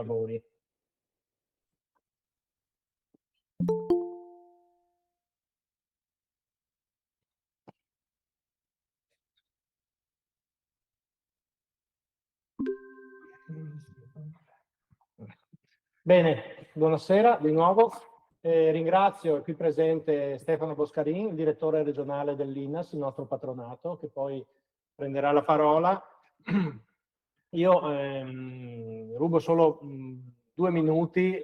lavori. Bene, buonasera di nuovo. Ringrazio il qui presente Stefano Boscarin, il direttore regionale dell'INAS, il nostro patronato, che poi prenderà la parola. Io rubo solo 2 minuti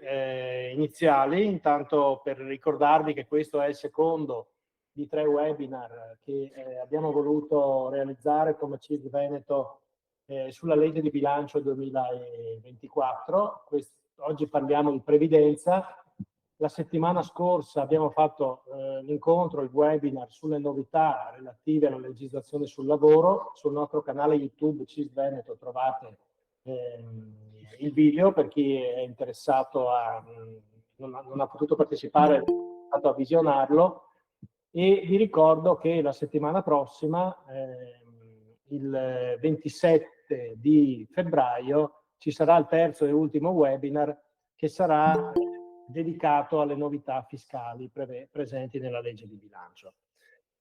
iniziali, intanto per ricordarvi che questo è il secondo di 3 webinar che abbiamo voluto realizzare come CISL Veneto sulla legge di bilancio 2024. Oggi parliamo di previdenza. La settimana scorsa abbiamo fatto l'incontro, il webinar sulle novità relative alla legislazione sul lavoro. Sul nostro canale YouTube CISL Veneto trovate il video per chi è interessato non ha potuto partecipare, è stato a visionarlo. E vi ricordo che la settimana prossima, il 27 di febbraio, ci sarà il terzo e ultimo webinar che sarà dedicato alle novità fiscali presenti nella legge di bilancio.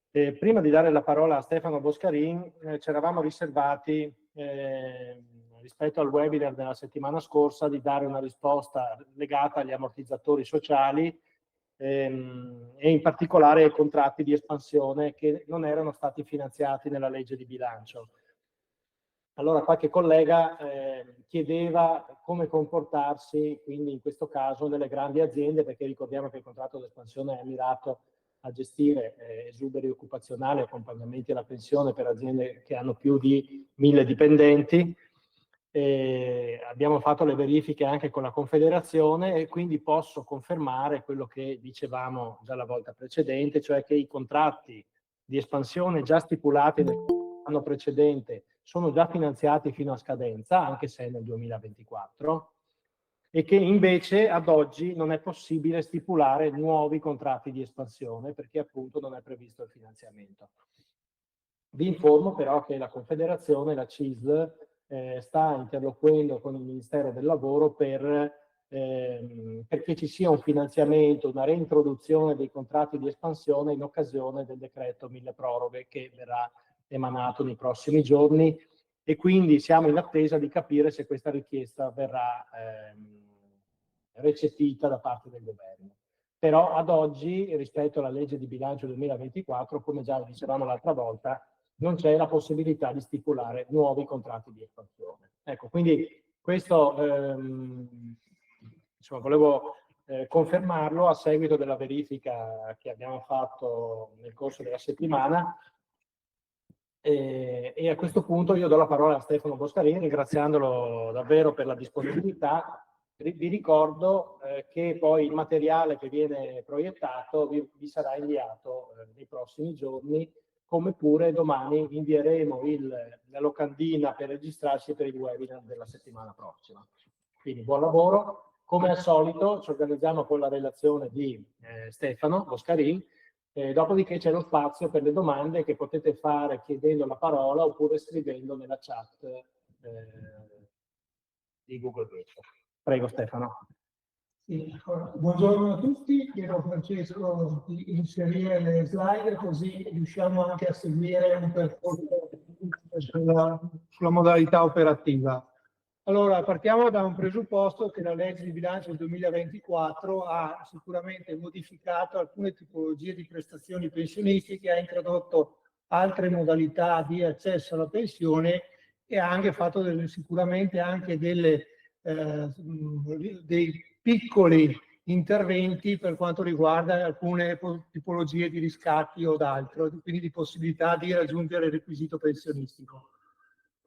Prima di dare la parola a Stefano Boscarin, ci eravamo riservati, rispetto al webinar della settimana scorsa, di dare una risposta legata agli ammortizzatori sociali e in particolare ai contratti di espansione che non erano stati finanziati nella legge di bilancio. Allora qualche collega chiedeva come comportarsi quindi in questo caso nelle grandi aziende, perché ricordiamo che il contratto di espansione è mirato a gestire esuberi occupazionali, accompagnamenti alla pensione per aziende che hanno più di 1000 dipendenti. Abbiamo fatto le verifiche anche con la Confederazione e quindi posso confermare quello che dicevamo già la volta precedente, cioè che i contratti di espansione già stipulati nell'anno precedente sono già finanziati fino a scadenza, anche se è nel 2024, e che invece ad oggi non è possibile stipulare nuovi contratti di espansione perché appunto non è previsto il finanziamento. Vi informo però che la Confederazione, la CISL, sta interloquendo con il Ministero del Lavoro perché ci sia un finanziamento, una reintroduzione dei contratti di espansione in occasione del decreto mille proroghe che verrà emanato nei prossimi giorni, e quindi siamo in attesa di capire se questa richiesta verrà recepita da parte del governo. Però ad oggi, rispetto alla legge di bilancio 2024, come già dicevamo l'altra volta, non c'è la possibilità di stipulare nuovi contratti di espansione. Ecco, quindi questo insomma, volevo confermarlo a seguito della verifica che abbiamo fatto nel corso della settimana. E a questo punto io do la parola a Stefano Boscarin, ringraziandolo davvero per la disponibilità. Vi ricordo che poi il materiale che viene proiettato vi sarà inviato nei prossimi giorni, come pure domani invieremo la locandina per registrarsi per il webinar della settimana prossima. Quindi buon lavoro. Come al solito ci organizziamo con la relazione di Stefano Boscarin. Dopodiché c'è lo spazio per le domande che potete fare chiedendo la parola oppure scrivendo nella chat di Google Meet. Prego Stefano. Sì, buongiorno a tutti, chiedo a Francesco di inserire le slide così riusciamo anche a seguire un percorso sulla modalità operativa. Allora, partiamo da un presupposto che la legge di bilancio del 2024 ha sicuramente modificato alcune tipologie di prestazioni pensionistiche, ha introdotto altre modalità di accesso alla pensione e ha anche fatto sicuramente anche dei piccoli interventi per quanto riguarda alcune tipologie di riscatti o d'altro, quindi di possibilità di raggiungere il requisito pensionistico.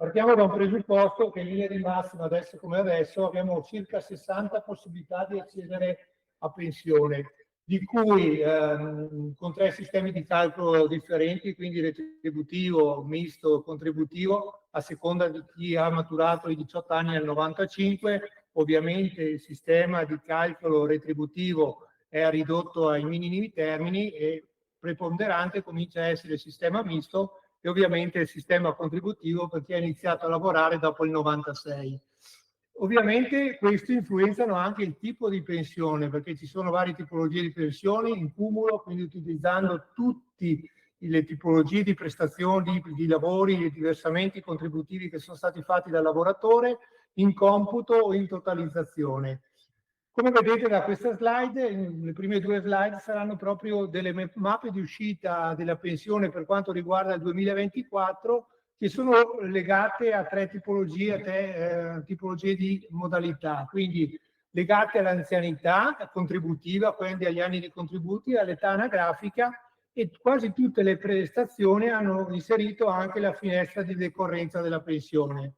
Partiamo da un presupposto che in linea di massima, adesso come adesso, abbiamo circa 60 possibilità di accedere a pensione, di cui con 3 sistemi di calcolo differenti, quindi retributivo, misto, contributivo, a seconda di chi ha maturato i 18 anni nel 95. Ovviamente il sistema di calcolo retributivo è ridotto ai minimi termini e preponderante comincia a essere il sistema misto e ovviamente il sistema contributivo per chi ha iniziato a lavorare dopo il 96. Ovviamente questo influenzano anche il tipo di pensione, perché ci sono varie tipologie di pensioni in cumulo, quindi utilizzando tutte le tipologie di prestazioni, di lavori e di versamenti contributivi che sono stati fatti dal lavoratore in computo o in totalizzazione. Come vedete da questa slide, le prime due slide saranno proprio delle mappe di uscita della pensione per quanto riguarda il 2024, che sono legate a tre tipologie, tipologie di modalità, quindi legate all'anzianità contributiva, quindi agli anni di contributi, all'età anagrafica, e quasi tutte le prestazioni hanno inserito anche la finestra di decorrenza della pensione.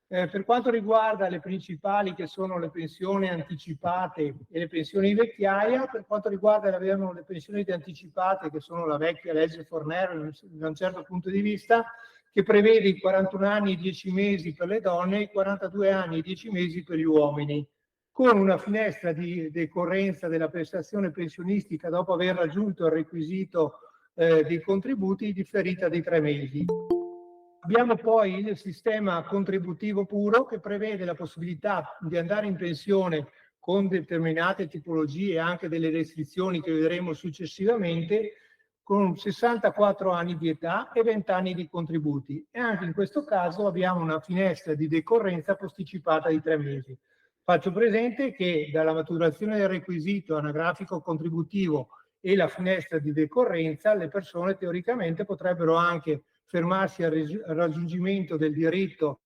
Per quanto riguarda le principali, che sono le pensioni anticipate e le pensioni di vecchiaia, per quanto riguarda le pensioni anticipate, che sono la vecchia legge Fornero da un certo punto di vista, che prevede i 41 anni e 10 mesi per le donne e i 42 anni e 10 mesi per gli uomini, con una finestra di decorrenza della prestazione pensionistica dopo aver raggiunto il requisito dei contributi differita di 3 mesi. Abbiamo poi il sistema contributivo puro, che prevede la possibilità di andare in pensione con determinate tipologie e anche delle restrizioni che vedremo successivamente, con 64 anni di età e 20 anni di contributi. E anche in questo caso abbiamo una finestra di decorrenza posticipata di 3 mesi. Faccio presente che dalla maturazione del requisito anagrafico contributivo e la finestra di decorrenza, le persone teoricamente potrebbero anche fermarsi al raggiungimento del diritto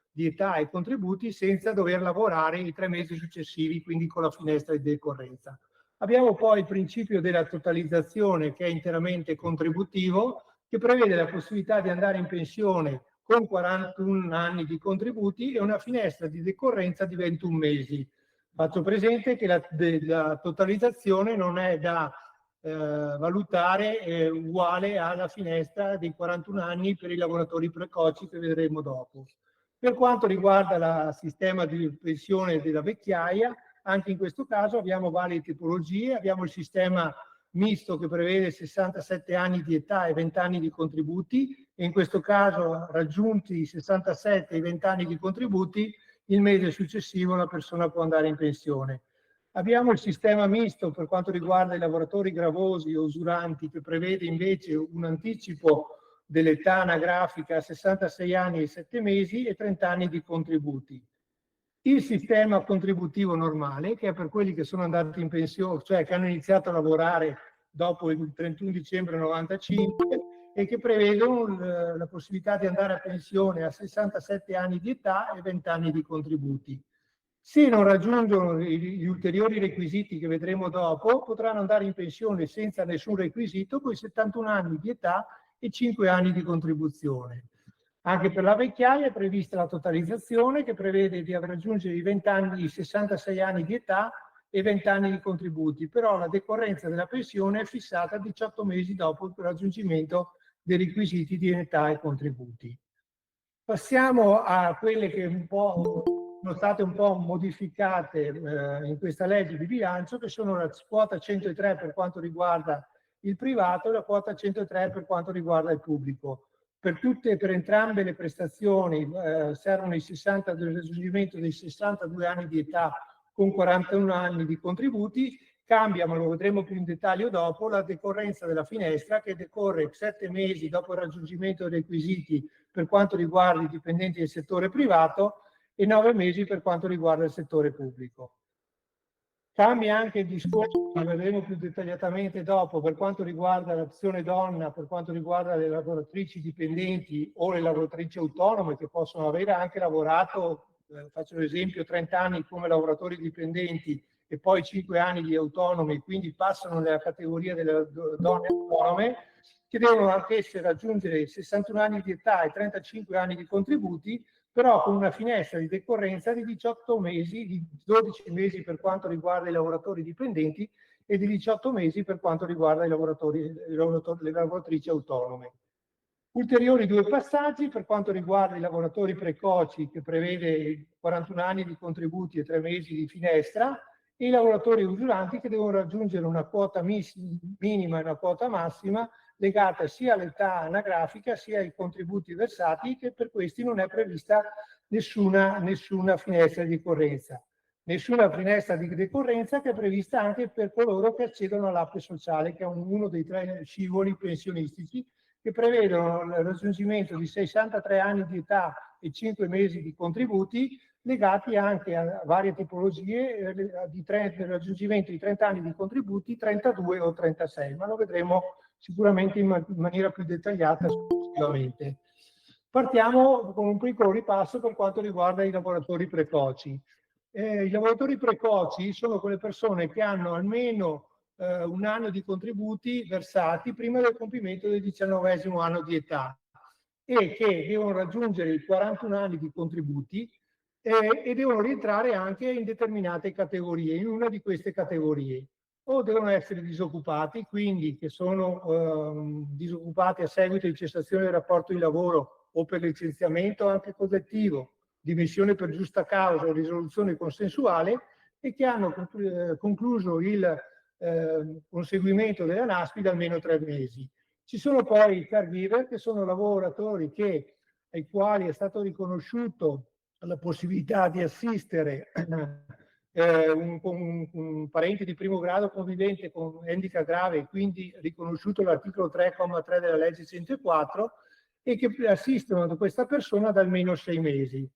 di età e contributi senza dover lavorare i 3 mesi successivi, quindi con la finestra di decorrenza. Abbiamo poi il principio della totalizzazione, che è interamente contributivo, che prevede la possibilità di andare in pensione con 41 anni di contributi e una finestra di decorrenza di 21 mesi. Faccio presente che la totalizzazione non è da valutare uguale alla finestra dei 41 anni per i lavoratori precoci, che vedremo dopo. Per quanto riguarda il sistema di pensione della vecchiaia, anche in questo caso abbiamo varie tipologie. Abbiamo il sistema misto, che prevede 67 anni di età e 20 anni di contributi, e in questo caso, raggiunti i 67 e i 20 anni di contributi, il mese successivo la persona può andare in pensione. Abbiamo il sistema misto per quanto riguarda i lavoratori gravosi o usuranti, che prevede invece un anticipo dell'età anagrafica a 66 anni e 7 mesi e 30 anni di contributi. Il sistema contributivo normale, che è per quelli che sono andati in pensione, cioè che hanno iniziato a lavorare dopo il 31 dicembre 95 e che prevedono la possibilità di andare a pensione a 67 anni di età e 20 anni di contributi. Se non raggiungono gli ulteriori requisiti che vedremo dopo, potranno andare in pensione senza nessun requisito con i 71 anni di età e 5 anni di contribuzione. Anche per la vecchiaia è prevista la totalizzazione, che prevede di raggiungere i 20 anni, i 66 anni di età e 20 anni di contributi, però la decorrenza della pensione è fissata a 18 mesi dopo il raggiungimento dei requisiti di età e contributi. Passiamo a quelle che sono state un po' modificate in questa legge di bilancio, che sono la quota 103 per quanto riguarda il privato e la quota 103 per quanto riguarda il pubblico. Per entrambe le prestazioni servono il raggiungimento dei 62 anni di età con 41 anni di contributi. Cambia, ma lo vedremo più in dettaglio dopo, la decorrenza della finestra, che decorre 7 mesi dopo il raggiungimento dei requisiti per quanto riguarda i dipendenti del settore privato e 9 mesi per quanto riguarda il settore pubblico. Cambia anche il discorso, lo vedremo più dettagliatamente dopo, per quanto riguarda l'opzione donna, per quanto riguarda le lavoratrici dipendenti o le lavoratrici autonome, che possono avere anche lavorato, faccio l'esempio, 30 anni come lavoratori dipendenti e poi 5 anni di autonomi, quindi passano nella categoria delle donne autonome, che devono anch'esse raggiungere 61 anni di età e 35 anni di contributi, però con una finestra di decorrenza di 18 mesi, di 12 mesi per quanto riguarda i lavoratori dipendenti e di 18 mesi per quanto riguarda le lavoratrici autonome. Ulteriori due passaggi per quanto riguarda i lavoratori precoci, che prevede 41 anni di contributi e 3 mesi di finestra, e i lavoratori usuranti, che devono raggiungere una quota minima e una quota massima legata sia all'età anagrafica sia ai contributi versati, che per questi non è prevista nessuna finestra di decorrenza. Nessuna finestra di decorrenza che è prevista anche per coloro che accedono all'APE sociale, che è uno dei 3 scivoli pensionistici che prevedono il raggiungimento di 63 anni di età e 5 mesi di contributi, legati anche a varie tipologie di raggiungimento di 30 anni di contributi, 32 o 36, ma lo vedremo sicuramente in maniera più dettagliata successivamente. Partiamo con un piccolo ripasso per quanto riguarda i lavoratori precoci. I lavoratori precoci sono quelle persone che hanno almeno un anno di contributi versati prima del compimento del 19° anno di età e che devono raggiungere i 41 anni di contributi e devono rientrare anche in determinate categorie, in una di queste categorie. O devono essere disoccupati, quindi che sono disoccupati a seguito di cessazione del rapporto di lavoro o per licenziamento anche collettivo, dimissione per giusta causa o risoluzione consensuale, e che hanno concluso il conseguimento della NASPI da almeno 3 mesi. Ci sono poi i caregiver, che sono lavoratori ai quali è stato riconosciuto la possibilità di assistere un parente di primo grado convivente con handicap grave, quindi riconosciuto l'articolo 3,3 della legge 104, e che assistono questa persona da almeno 6 mesi.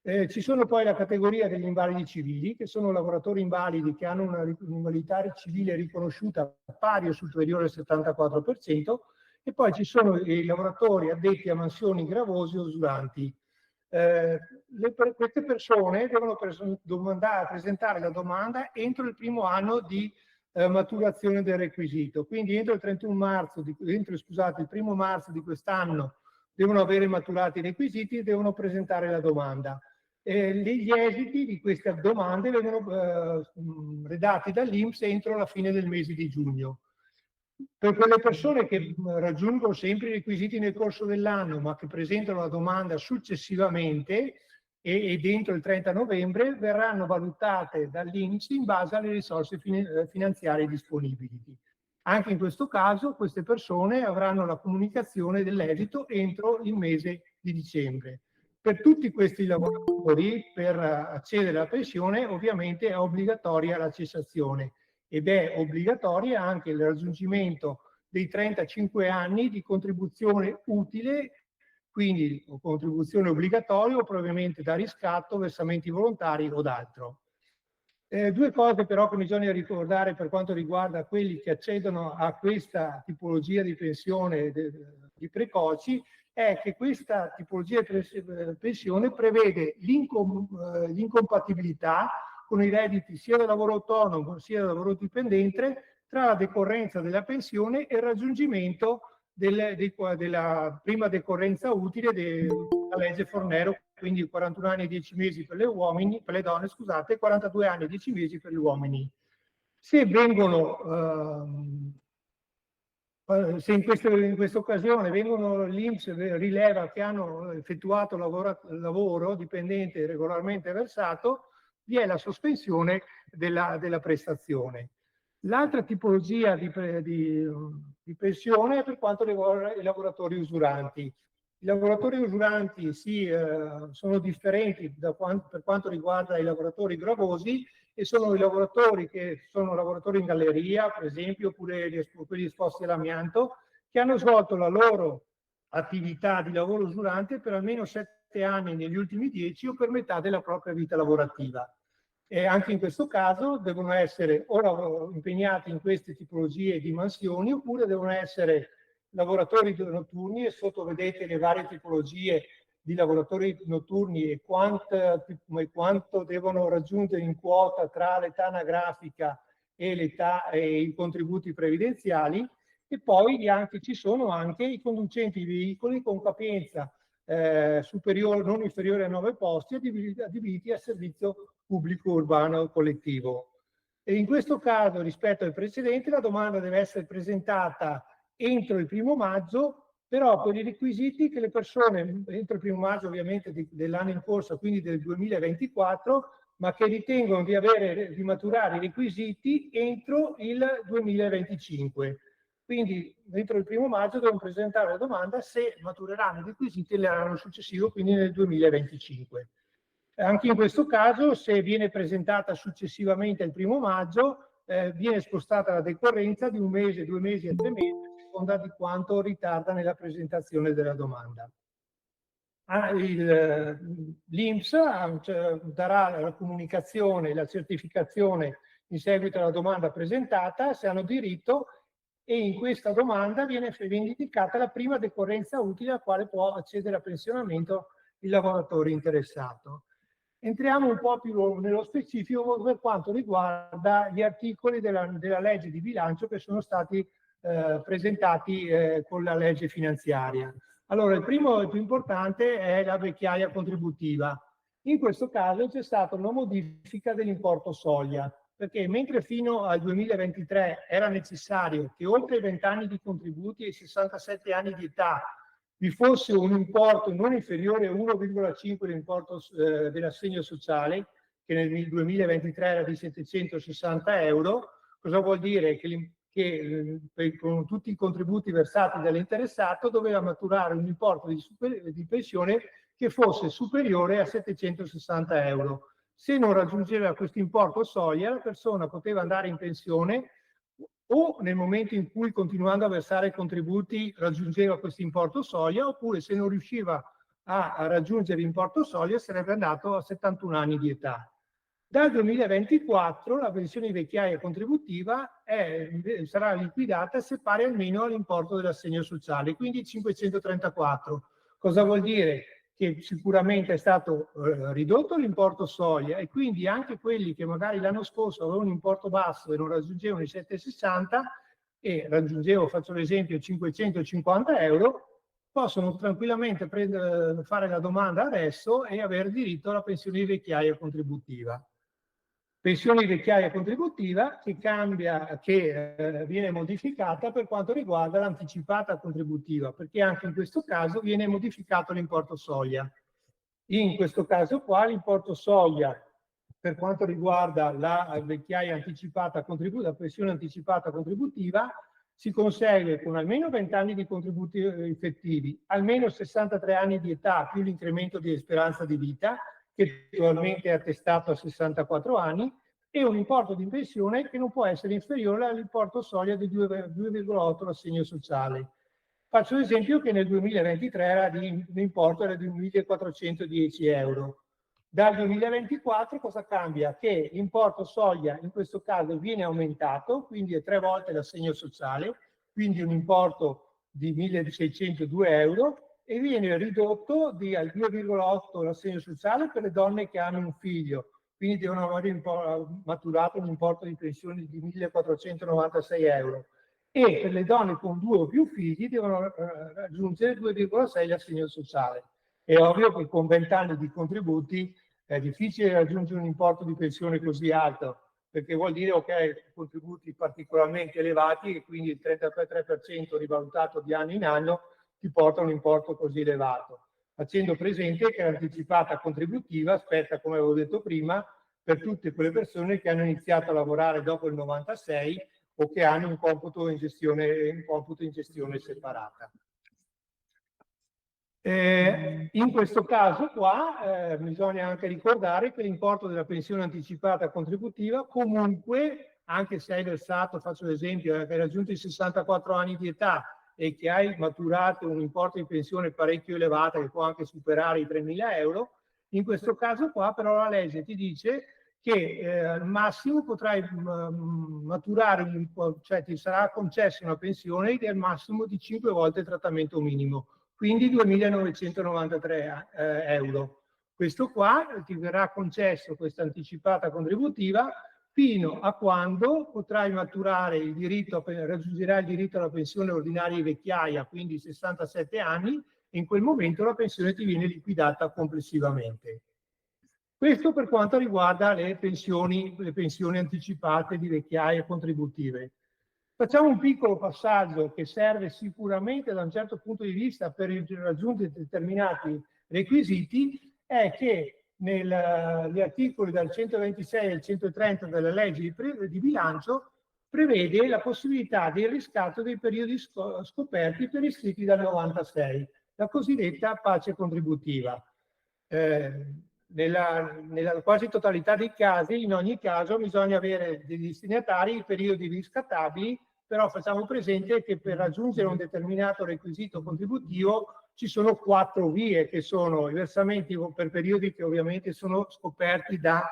Ci sono poi la categoria degli invalidi civili, che sono lavoratori invalidi che hanno un'invalidità civile riconosciuta pari o superiore al 74%, e poi ci sono i lavoratori addetti a mansioni gravose o usuranti. Queste persone devono presentare la domanda entro il primo anno di maturazione del requisito, quindi entro il 1° marzo di quest'anno devono avere maturato i requisiti e devono presentare la domanda. Gli esiti di queste domande vengono redatti dall'INPS entro la fine del mese di giugno. Per quelle persone che raggiungono sempre i requisiti nel corso dell'anno, ma che presentano la domanda successivamente e entro il 30 novembre, verranno valutate dall'INPS in base alle risorse finanziarie disponibili. Anche in questo caso queste persone avranno la comunicazione dell'esito entro il mese di dicembre. Per tutti questi lavoratori, per accedere alla pensione, ovviamente è obbligatoria la cessazione ed è obbligatoria anche il raggiungimento dei 35 anni di contribuzione utile, quindi contribuzione obbligatoria o probabilmente da riscatto, versamenti volontari o d'altro. 2 cose però che bisogna ricordare per quanto riguarda quelli che accedono a questa tipologia di pensione di precoci è che questa tipologia di pensione prevede l'incompatibilità con i redditi sia da lavoro autonomo sia da lavoro dipendente tra la decorrenza della pensione e il raggiungimento della prima decorrenza utile della legge Fornero, quindi 41 anni e 10 mesi per le donne, scusate, 42 anni e 10 mesi per gli uomini. Se in questa occasione l'INPS rileva che hanno effettuato lavoro dipendente regolarmente versato, vi è la sospensione della prestazione. L'altra tipologia di pensione è per quanto riguarda i lavoratori usuranti. I lavoratori usuranti sono differenti per quanto riguarda i lavoratori gravosi, e sono i lavoratori che sono lavoratori in galleria, per esempio, oppure quelli esposti all'amianto, che hanno svolto la loro attività di lavoro usurante per almeno 7 anni negli ultimi 10 o per metà della propria vita lavorativa. E anche in questo caso devono essere o impegnati in queste tipologie di mansioni, oppure devono essere lavoratori notturni, e sotto vedete le varie tipologie di lavoratori notturni e quanto devono raggiungere in quota tra l'età anagrafica e i contributi previdenziali. E poi ci sono anche i conducenti di veicoli con capienza non inferiore a 9 posti adibiti a servizio pubblico urbano collettivo. E in questo caso, rispetto al precedente, la domanda deve essere presentata entro il 1° maggio, però con i requisiti che le persone, entro il 1° maggio ovviamente dell'anno in corso, quindi del 2024, ma che ritengono di maturare i requisiti entro il 2025. Quindi dentro il 1° maggio devono presentare la domanda se matureranno i requisiti nell'anno successivo, quindi nel 2025. Anche in questo caso, se viene presentata successivamente al 1° maggio, viene spostata la decorrenza di 1 mese, 2 mesi e 3 mesi, a seconda di quanto ritarda nella presentazione della domanda. L'INPS darà la comunicazione, la certificazione in seguito alla domanda presentata, se hanno diritto, e in questa domanda viene indicata la prima decorrenza utile alla quale può accedere a pensionamento il lavoratore interessato. Entriamo un po' più nello specifico per quanto riguarda gli articoli della legge di bilancio che sono stati presentati con la legge finanziaria. Allora, il primo e più importante è la vecchiaia contributiva. In questo caso c'è stata una modifica dell'importo soglia, perché mentre fino al 2023 era necessario che oltre i 20 anni di contributi e i 67 anni di età vi fosse un importo non inferiore a 1,5 dell'importo dell'assegno sociale, che nel 2023 era di 760 euro, cosa vuol dire? Che con tutti i contributi versati dall'interessato doveva maturare un importo di pensione che fosse superiore a 760 euro. Se non raggiungeva questo importo soglia, la persona poteva andare in pensione o nel momento in cui, continuando a versare contributi, raggiungeva questo importo soglia, oppure se non riusciva a raggiungere l'importo soglia sarebbe andato a 71 anni di età. Dal 2024 la pensione di vecchiaia contributiva sarà liquidata se pari almeno all'importo dell'assegno sociale, quindi 534. Cosa vuol dire? Che sicuramente è stato ridotto l'importo soglia, e quindi anche quelli che magari l'anno scorso avevano un importo basso e non raggiungevano i 760 e raggiungevano, faccio l'esempio, 550 euro, possono tranquillamente fare la domanda adesso e avere diritto alla pensione di vecchiaia contributiva. Pensione di vecchiaia contributiva che viene modificata per quanto riguarda l'anticipata contributiva, perché anche in questo caso viene modificato l'importo soglia. In questo caso qua l'importo soglia per quanto riguarda la vecchiaia anticipata contributiva, la pensione anticipata contributiva, si consegue con almeno 20 anni di contributi effettivi, almeno 63 anni di età più l'incremento di speranza di vita, che attualmente è attestato a 64 anni, e un importo di pensione che non può essere inferiore all'importo soglia di 2,8 l'assegno sociale. Faccio l'esempio che nel 2023 l'importo era di 1.410 euro. Dal 2024 cosa cambia? Che l'importo soglia in questo caso viene aumentato, quindi è 3 volte l'assegno sociale, quindi un importo di 1.602 euro, e viene ridotto al 2,8 l'assegno sociale per le donne che hanno un figlio, quindi devono aver maturato un importo di pensione di 1.496 euro, e per le donne con 2 o più figli devono raggiungere 2,6 l'assegno sociale. È ovvio che con 20 anni di contributi è difficile raggiungere un importo di pensione così alto, perché vuol dire ok, contributi particolarmente elevati e quindi il 33% rivalutato di anno in anno ti porta a un importo così elevato, facendo presente che l'anticipata contributiva aspetta, come avevo detto prima, per tutte quelle persone che hanno iniziato a lavorare dopo il 96 o che hanno un computo in gestione separata. In questo caso qua bisogna anche ricordare che l'importo della pensione anticipata contributiva comunque, anche se hai versato, faccio l'esempio, che hai raggiunto i 64 anni di età e che hai maturato un importo di pensione parecchio elevato che può anche superare i 3.000 euro, in questo caso qua però la legge ti dice che al massimo potrai maturare, cioè ti sarà concessa una pensione del massimo di 5 volte il trattamento minimo, quindi 2.993 euro. Questo qua ti verrà concesso, questa anticipata contributiva, fino a quando potrai maturare il diritto, raggiungerai il diritto alla pensione ordinaria di vecchiaia, quindi 67 anni, e in quel momento la pensione ti viene liquidata complessivamente. Questo per quanto riguarda le pensioni anticipate di vecchiaia contributive. Facciamo un piccolo passaggio che serve sicuramente da un certo punto di vista per raggiungere determinati requisiti, è che negli articoli dal 126 al 130 della legge di bilancio prevede la possibilità del riscatto dei periodi scoperti per iscritti dal 96, la cosiddetta pace contributiva. Nella quasi totalità dei casi, in ogni caso, bisogna avere dei destinatari i periodi riscattabili, però facciamo presente che per raggiungere un determinato requisito contributivo ci sono 4 vie, che sono i versamenti per periodi che ovviamente sono scoperti da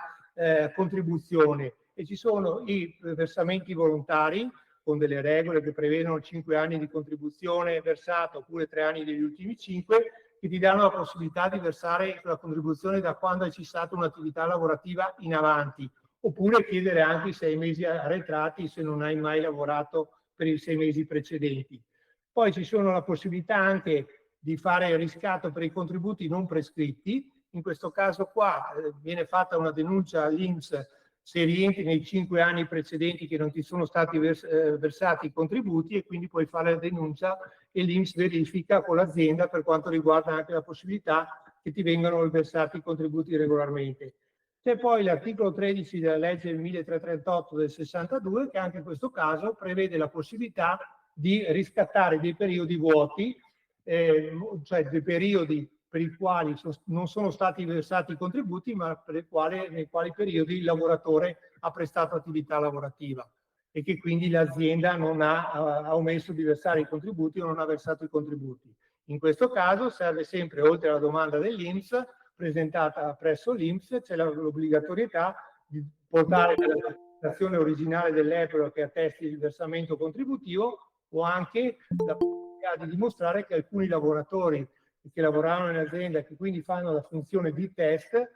contribuzione, e ci sono i versamenti volontari con delle regole che prevedono 5 anni di contribuzione versata oppure 3 anni degli ultimi 5, che ti danno la possibilità di versare la contribuzione da quando hai cessato un'attività lavorativa in avanti, oppure chiedere anche i 6 mesi arretrati se non hai mai lavorato per i 6 mesi precedenti. Poi ci sono la possibilità anche di fare il riscatto per i contributi non prescritti. In questo caso qua viene fatta una denuncia all'INPS se rientri nei 5 anni precedenti che non ti sono stati versati i contributi, e quindi puoi fare la denuncia e l'INPS verifica con l'azienda per quanto riguarda anche la possibilità che ti vengano versati i contributi regolarmente. C'è poi l'articolo 13 della legge 1338 del 62, che anche in questo caso prevede la possibilità di riscattare dei periodi vuoti, cioè dei periodi per i quali non sono stati versati i contributi, ma nei quali periodi il lavoratore ha prestato attività lavorativa e che quindi l'azienda non ha omesso di versare i contributi o non ha versato i contributi. In questo caso serve sempre, oltre alla domanda dell'INPS presentata presso l'INPS, c'è l'obbligatorietà di portare la dichiarazione originale dell'EPRO che attesti il versamento contributivo, o anche la possibilità di dimostrare che alcuni lavoratori che lavoravano in azienda, che quindi fanno la funzione di test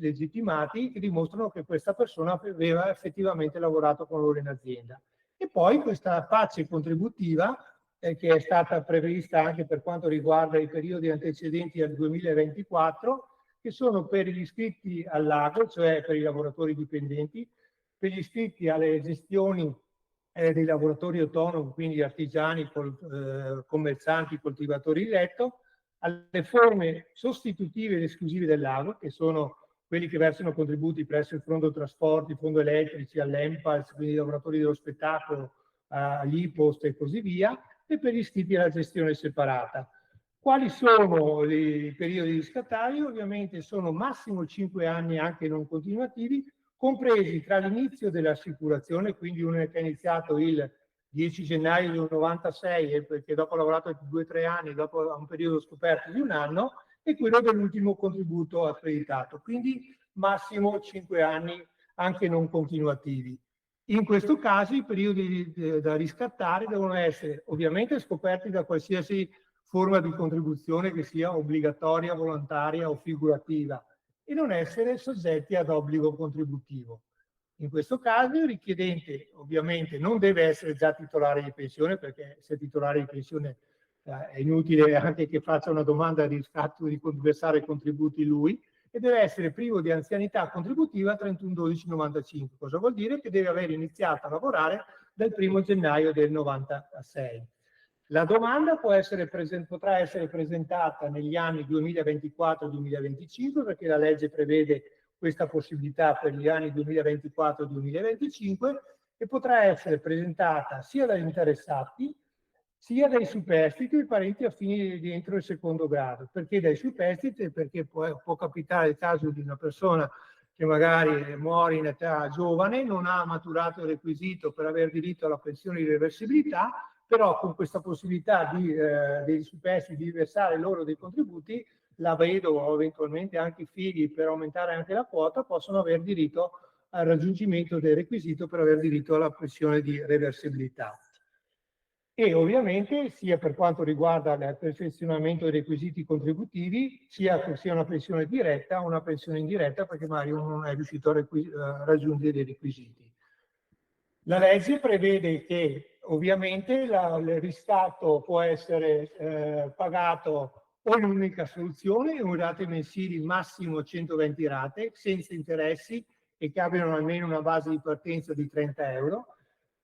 legittimati, che dimostrano che questa persona aveva effettivamente lavorato con loro in azienda. E poi questa pace contributiva che è stata prevista anche per quanto riguarda i periodi antecedenti al 2024, che sono per gli iscritti all'AGO, cioè per i lavoratori dipendenti, per gli iscritti alle gestioni dei lavoratori autonomi, quindi artigiani, commercianti, coltivatori di letto, alle forme sostitutive ed esclusive dell'AGO, che sono quelli che versano contributi presso il Fondo Trasporti, Fondo Elettrici, all'ENPALS, quindi i lavoratori dello spettacolo, all'IPOST e così via, e per gli iscritti alla gestione separata. Quali sono i periodi riscattari? Ovviamente sono massimo 5 anni anche non continuativi, compresi tra l'inizio dell'assicurazione, quindi uno che ha iniziato il 10 gennaio del 96 e perché dopo ha lavorato 2-3 anni, dopo un periodo scoperto di 1 anno, e quello dell'ultimo contributo accreditato, quindi massimo 5 anni anche non continuativi. In questo caso i periodi da riscattare devono essere ovviamente scoperti da qualsiasi forma di contribuzione che sia obbligatoria, volontaria o figurativa, e non essere soggetti ad obbligo contributivo. In questo caso il richiedente ovviamente non deve essere già titolare di pensione, perché se è titolare di pensione è inutile anche che faccia una domanda di riscatto di versare contributi lui, e deve essere privo di anzianità contributiva 31/12/95. Cosa vuol dire? Che deve aver iniziato a lavorare dal 1 gennaio del 96. La domanda potrà essere presentata negli anni 2024-2025, perché la legge prevede questa possibilità per gli anni 2024-2025, e potrà essere presentata sia dagli interessati sia dai superstiti o i parenti affini entro il secondo grado. Perché dai superstiti? Perché può capitare il caso di una persona che magari muore in età giovane, non ha maturato il requisito per aver diritto alla pensione di reversibilità, però con questa possibilità dei superstiti di versare loro dei contributi, la vedova o eventualmente anche i figli, per aumentare anche la quota, possono aver diritto al raggiungimento del requisito per aver diritto alla pensione di reversibilità. E ovviamente sia per quanto riguarda il perfezionamento dei requisiti contributivi, sia che sia una pensione diretta o una pensione indiretta, perché magari uno non è riuscito a raggiungere dei requisiti. La legge prevede che ovviamente il riscatto può essere pagato o in un'unica soluzione, o in rate mensili massimo 120 rate, senza interessi, e che abbiano almeno una base di partenza di 30 euro.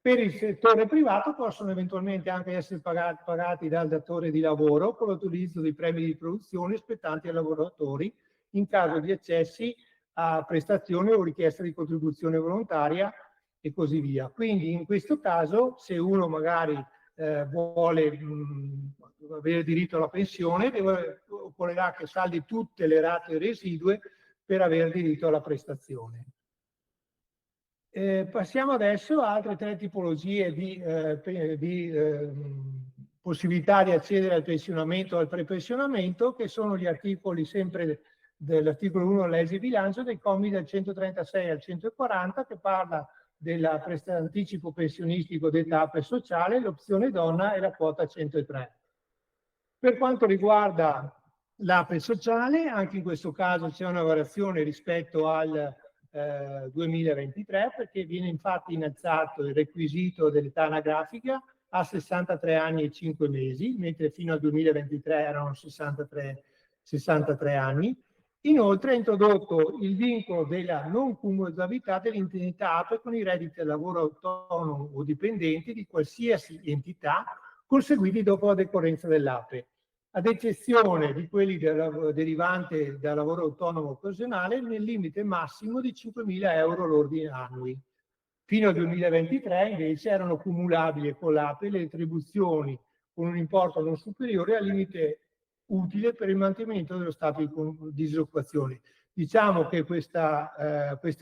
Per il settore privato possono eventualmente anche essere pagati dal datore di lavoro con l'utilizzo dei premi di produzione spettanti ai lavoratori in caso di accessi a prestazione o richiesta di contribuzione volontaria e così via. Quindi in questo caso, se uno magari vuole avere diritto alla pensione, occorrerà che saldi tutte le rate residue per avere diritto alla prestazione. Passiamo adesso a altre tre tipologie di possibilità di accedere al pensionamento o al prepensionamento, che sono gli articoli sempre dell'articolo 1 della legge di bilancio, dei commi dal 136 al 140, che parla dell'anticipo pensionistico d'età per sociale, l'opzione donna e la quota 103. Per quanto riguarda l'APE sociale, anche in questo caso c'è una variazione rispetto al 2023, perché viene infatti innalzato il requisito dell'età anagrafica a 63 anni e 5 mesi, mentre fino al 2023 erano 63 anni. Inoltre è introdotto il vincolo della non cumulatività dell'indennità APE con i redditi da lavoro autonomo o dipendenti di qualsiasi entità conseguiti dopo la decorrenza dell'APE, ad eccezione di quelli derivanti dal lavoro autonomo occasionale nel limite massimo di 5.000 euro lordi annui. Fino al 2023 invece erano cumulabili con l'APE le retribuzioni con un importo non superiore al limite utile per il mantenimento dello stato di disoccupazione. Diciamo che questo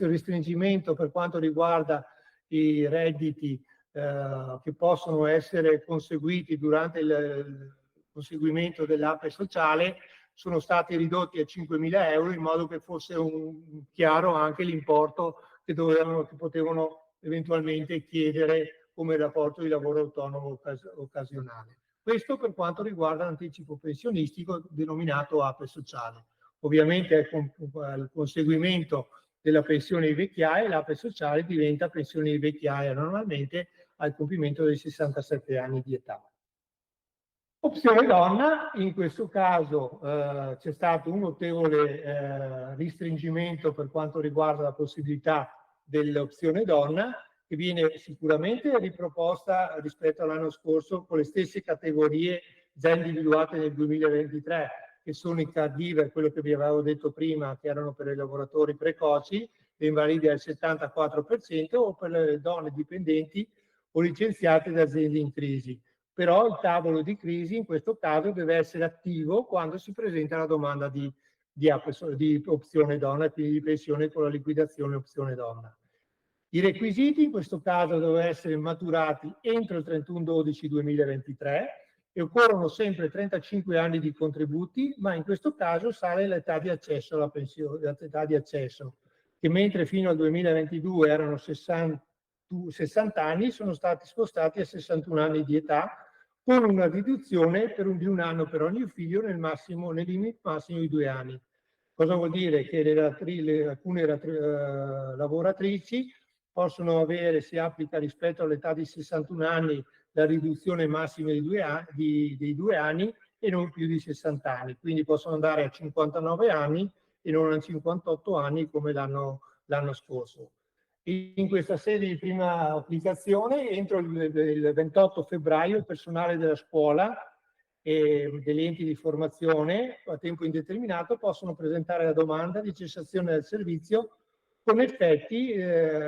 restringimento per quanto riguarda i redditi che possono essere conseguiti durante il conseguimento dell'APE sociale sono stati ridotti a 5.000 euro, in modo che fosse chiaro anche l'importo che potevano eventualmente chiedere come rapporto di lavoro autonomo occasionale. Questo per quanto riguarda l'anticipo pensionistico denominato APE sociale. Ovviamente al conseguimento della pensione di vecchiaia, l'APE sociale diventa pensione di vecchiaia normalmente al compimento dei 67 anni di età. Opzione donna, in questo caso c'è stato un notevole restringimento per quanto riguarda la possibilità dell'opzione donna, che viene sicuramente riproposta rispetto all'anno scorso con le stesse categorie già individuate nel 2023, che sono i caregiver, quello che vi avevo detto prima, che erano per i lavoratori precoci, le invalidi al 74%, o per le donne dipendenti o licenziate da aziende in crisi. Però il tavolo di crisi in questo caso deve essere attivo quando si presenta la domanda di opzione donna, e quindi di pensione con la liquidazione opzione donna. I requisiti in questo caso devono essere maturati entro il 31/12/2023 e occorrono sempre 35 anni di contributi, ma in questo caso sale l'età di accesso alla pensione, l'età di accesso, che mentre fino al 2022 erano 60 anni, sono stati spostati a 61 anni di età, con una riduzione di un anno per ogni figlio nel limite massimo di 2 anni. Cosa vuol dire? Che alcune lavoratrici possono avere, si applica rispetto all'età di 61 anni, la riduzione massima dei 2 anni e non più di 60 anni. Quindi possono andare a 59 anni e non a 58 anni come l'anno scorso. In questa sede di prima applicazione, entro il 28 febbraio, il personale della scuola e degli enti di formazione a tempo indeterminato possono presentare la domanda di cessazione del servizio con effetti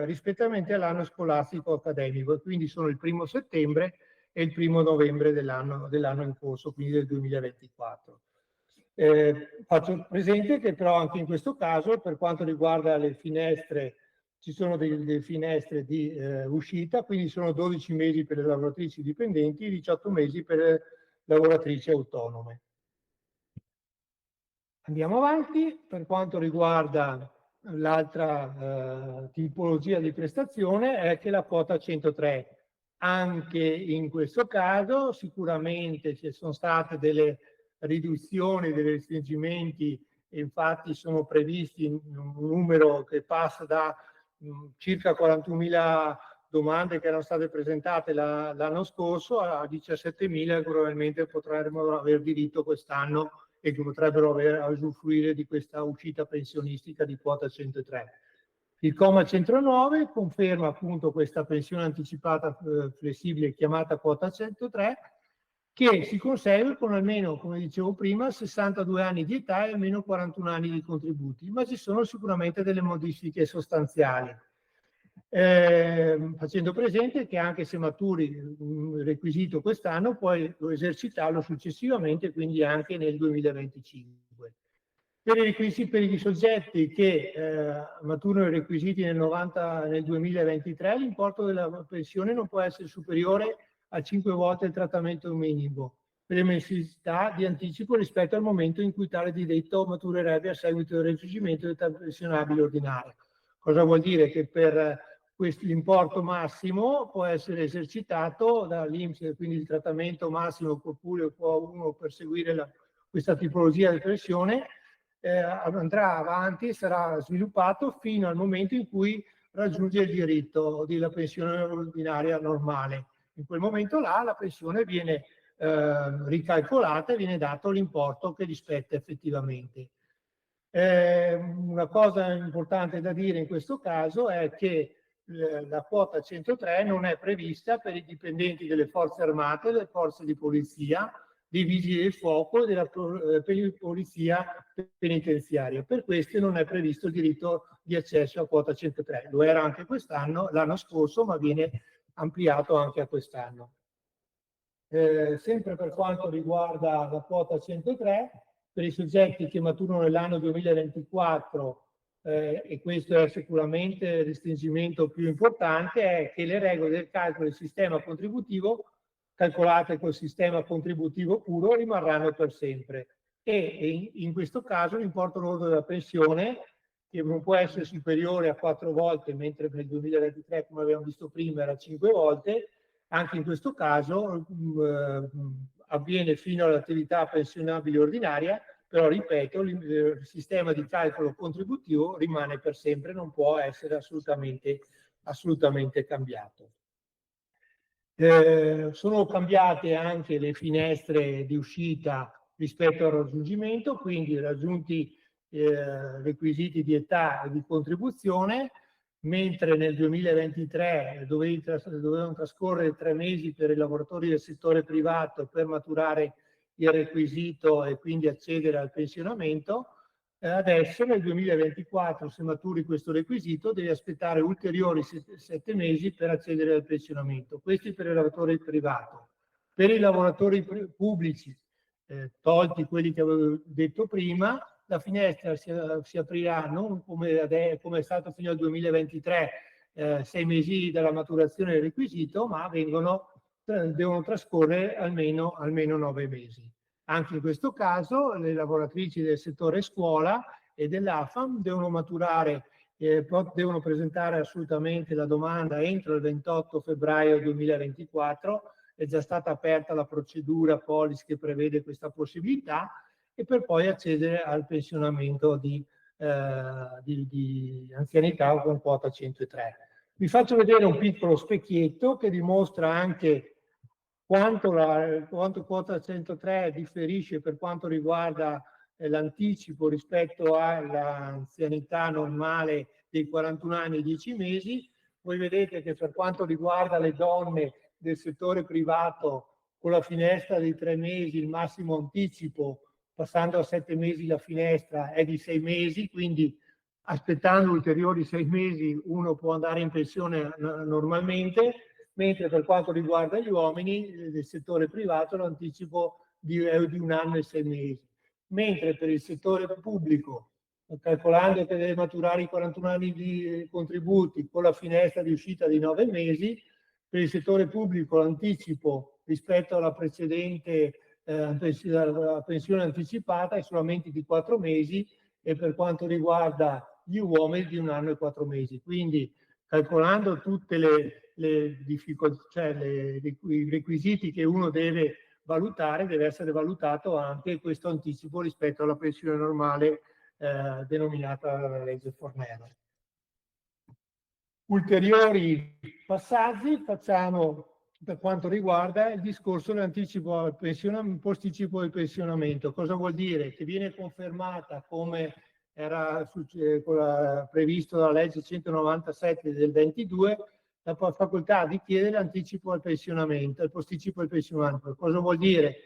rispettivamente all'anno scolastico accademico, e quindi sono il 1° settembre e il 1° novembre dell'anno in corso, quindi del 2024. Faccio presente che però anche in questo caso, per quanto riguarda le finestre, ci sono delle finestre di uscita, quindi sono 12 mesi per le lavoratrici dipendenti e 18 mesi per le lavoratrici autonome. Andiamo avanti. Per quanto riguarda l'altra tipologia di prestazione è che la quota 103. Anche in questo caso sicuramente ci sono state delle riduzioni, dei restringimenti, e infatti sono previsti un numero che passa da circa 41.000 domande che erano state presentate l'anno scorso a 17.000 che probabilmente potrebbero aver diritto quest'anno e che potrebbero usufruire di questa uscita pensionistica di quota 103. Il comma 109 conferma appunto questa pensione anticipata flessibile chiamata quota 103, che si consegue con almeno, come dicevo prima, 62 anni di età e almeno 41 anni di contributi, ma ci sono sicuramente delle modifiche sostanziali. facendo presente che anche se maturi il requisito quest'anno puoi esercitarlo successivamente, quindi anche nel 2025. Per i soggetti che maturano i requisiti nel 2023, l'importo della pensione non può essere superiore a 5 volte il trattamento minimo per le mensilità di anticipo rispetto al momento in cui tale diritto maturerebbe a seguito del raggiungimento dell'età pensionabile ordinaria. Cosa vuol dire? Che per l'importo massimo può essere esercitato dall'INPS, quindi il trattamento massimo oppure può uno perseguire questa tipologia di pensione, andrà avanti e sarà sviluppato fino al momento in cui raggiunge il diritto della pensione ordinaria normale. In quel momento là la pensione viene ricalcolata e viene dato l'importo che gli spetta effettivamente. Una cosa importante da dire in questo caso è che la quota 103 non è prevista per i dipendenti delle forze armate, delle forze di polizia, dei vigili del fuoco e per la polizia penitenziaria. Per questi non è previsto il diritto di accesso a quota 103. Lo era anche quest'anno, l'anno scorso, ma viene ampliato anche a quest'anno. Sempre per quanto riguarda la quota 103, per i soggetti che maturano nell'anno 2024, e questo è sicuramente il restringimento più importante, è che le regole del calcolo del sistema contributivo calcolate col sistema contributivo puro rimarranno per sempre e in questo caso l'importo lordo della pensione, che non può essere superiore a 4 volte, mentre nel 2023, come abbiamo visto prima, era 5 volte, anche in questo caso avviene fino all'attività pensionabile ordinaria, però ripeto, il sistema di calcolo contributivo rimane per sempre, non può essere assolutamente cambiato. Sono cambiate anche le finestre di uscita rispetto al raggiungimento, quindi raggiunti requisiti di età e di contribuzione, mentre nel 2023 dovevano trascorrere 3 mesi per i lavoratori del settore privato per maturare il requisito e quindi accedere al pensionamento. Adesso nel 2024, se maturi questo requisito, devi aspettare ulteriori 7 mesi per accedere al pensionamento. Questi per i lavoratori privati. Per i lavoratori pubblici, tolti quelli che avevo detto prima, la finestra si aprirà non come è stato fino al 2023, 6 mesi dalla maturazione del requisito, ma devono trascorrere almeno 9 mesi. Anche in questo caso le lavoratrici del settore scuola e dell'AFAM devono maturare, devono presentare assolutamente la domanda entro il 28 febbraio 2024, è già stata aperta la procedura Polis che prevede questa possibilità, e per poi accedere al pensionamento di anzianità con quota 103. Vi faccio vedere un piccolo specchietto che dimostra anche quanto quota 103 differisce per quanto riguarda l'anticipo rispetto all'anzianità normale dei 41 anni e 10 mesi. Voi vedete che per quanto riguarda le donne del settore privato, con la finestra di 3 mesi, il massimo anticipo, passando a 7 mesi la finestra, è di 6 mesi, quindi aspettando ulteriori 6 mesi uno può andare in pensione normalmente, mentre per quanto riguarda gli uomini del settore privato l'anticipo è di 1 anno e 6 mesi, mentre per il settore pubblico, calcolando che deve maturare i 41 anni di contributi con la finestra di uscita di 9 mesi, per il settore pubblico l'anticipo rispetto alla precedente la pensione anticipata è solamente di 4 mesi e per quanto riguarda gli uomini di 1 anno e 4 mesi. Quindi calcolando tutte le difficoltà, cioè i requisiti che uno deve valutare, deve essere valutato anche questo anticipo rispetto alla pensione normale denominata dalla legge Fornero. Ulteriori passaggi facciamo per quanto riguarda il discorso dell'anticipo al posticipo del pensionamento. Cosa vuol dire? Che viene confermata, come era previsto dalla legge 197 del 22, la facoltà di chiedere anticipo al pensionamento, al posticipo del pensionamento. Cosa vuol dire?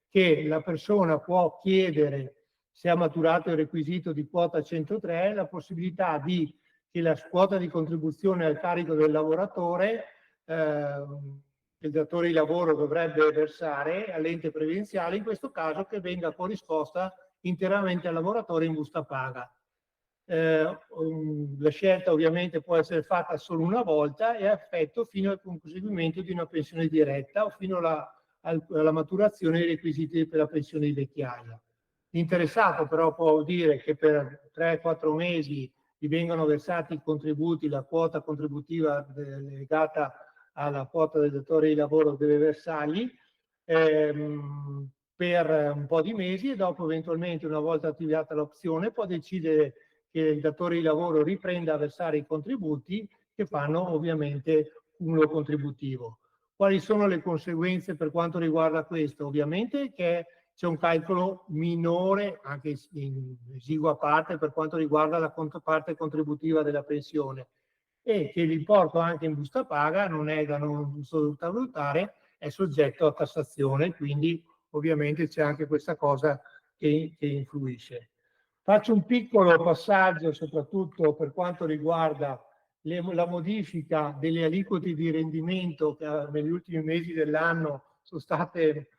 Che la persona può chiedere, se ha maturato il requisito di quota 103, la possibilità di che la quota di contribuzione al carico del lavoratore che il datore di lavoro dovrebbe versare all'ente previdenziale, in questo caso che venga corrisposta interamente al lavoratore in busta paga. La scelta ovviamente può essere fatta solo una volta e a effetto fino al conseguimento di una pensione diretta o fino alla maturazione dei requisiti per la pensione di vecchiaia. L'interessato però può dire che per 3-4 mesi gli vengono versati i contributi, la quota contributiva legata alla quota del datore di lavoro deve versargli per un po' di mesi e dopo eventualmente, una volta attivata l'opzione, può decidere che il datore di lavoro riprenda a versare i contributi che fanno ovviamente cumulo contributivo. Quali sono le conseguenze per quanto riguarda questo? Ovviamente che c'è un calcolo minore, anche in esigua parte, per quanto riguarda la parte contributiva della pensione, e che l'importo anche in busta paga non è da non sottovalutare, è soggetto a tassazione, quindi ovviamente c'è anche questa cosa che influisce. Faccio un piccolo passaggio soprattutto per quanto riguarda la modifica delle aliquote di rendimento che negli ultimi mesi dell'anno sono state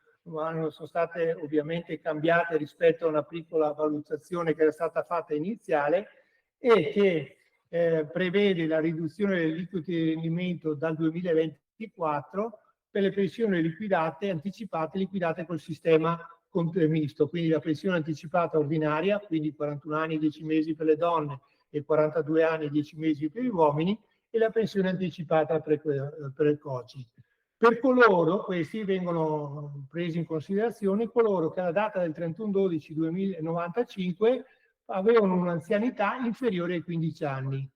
ovviamente cambiate rispetto a una piccola valutazione che era stata fatta iniziale e che prevede la riduzione delle aliquote di rendimento dal 2024 per le pensioni liquidate, anticipate, liquidate col sistema misto, quindi la pensione anticipata ordinaria, quindi 41 anni e 10 mesi per le donne e 42 anni e 10 mesi per gli uomini, e la pensione anticipata precoci. Per coloro, questi vengono presi in considerazione, coloro che alla data del 31/12/2095 avevano un'anzianità inferiore ai 15 anni.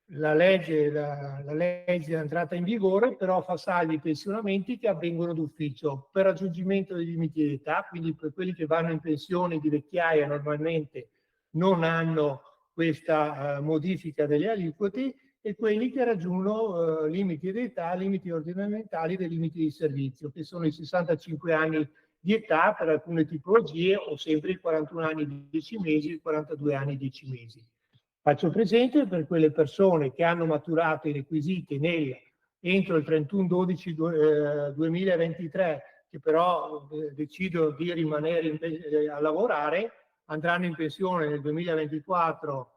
La legge è entrata in vigore, però fa salvi i pensionamenti che avvengono d'ufficio per raggiungimento dei limiti di età, quindi per quelli che vanno in pensione di vecchiaia normalmente non hanno questa modifica delle aliquote, e quelli che raggiungono limiti di età, limiti ordinamentali dei limiti di servizio, che sono i 65 anni di età per alcune tipologie, o sempre i 41 anni e 10 mesi, i 42 anni e 10 mesi. Faccio presente per quelle persone che hanno maturato i requisiti entro il 31/12/2023, che però decidono di rimanere a lavorare, andranno in pensione nel 2024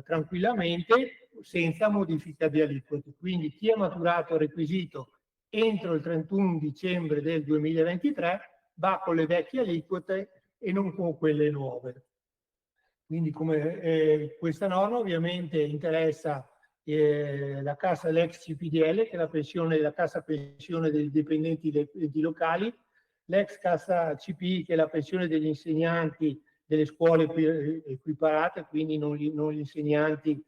tranquillamente senza modifica di aliquote. Quindi chi ha maturato il requisito entro il 31 dicembre del 2023 va con le vecchie aliquote e non con quelle nuove. Quindi questa norma ovviamente interessa la cassa, l'ex CPDL, che è la cassa pensione dei dipendenti degli enti locali, l'ex cassa CPI, che è la pensione degli insegnanti delle scuole equiparate, quindi non gli insegnanti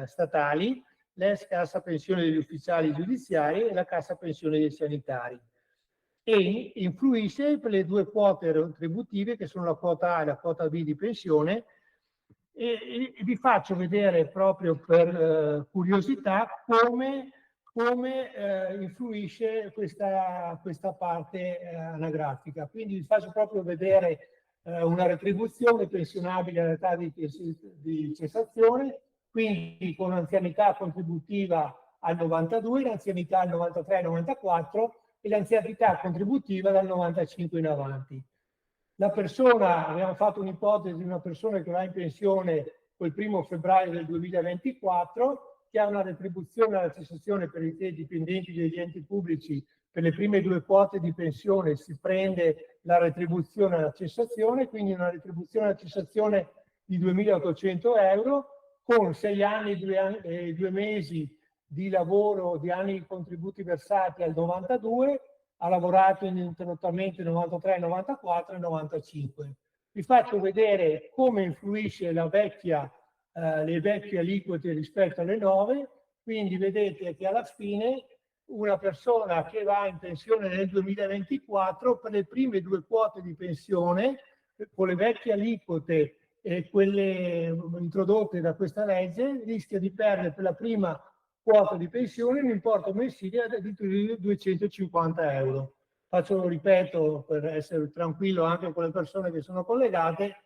statali, l'ex cassa pensione degli ufficiali giudiziari e la cassa pensione dei sanitari. E influisce per le due quote retributive, che sono la quota A e la quota B di pensione, e vi faccio vedere proprio per curiosità come influisce questa parte anagrafica. Quindi vi faccio proprio vedere una retribuzione pensionabile all'età di cessazione, quindi con anzianità contributiva al 92, l'anzianità al 93 e 94 e l'anzianità contributiva dal 95 in avanti. La persona, abbiamo fatto un'ipotesi di una persona che va in pensione col 1° febbraio del 2024, che ha una retribuzione alla cessazione per i dipendenti degli enti pubblici per le prime 2 quote di pensione, si prende la retribuzione alla cessazione, quindi una retribuzione alla cessazione di 2.800 euro, con 6 anni e 2 mesi di lavoro, di anni di contributi versati al 92, ha lavorato ininterrottamente 93, 94 e 95. Vi faccio vedere come influisce le vecchie aliquote rispetto alle nuove. Quindi vedete che alla fine una persona che va in pensione nel 2024 per le prime 2 quote di pensione con le vecchie aliquote e quelle introdotte da questa legge rischia di perdere per la prima quota di pensione un importo mensile di 250 euro. Ripeto, per essere tranquillo anche con le persone che sono collegate,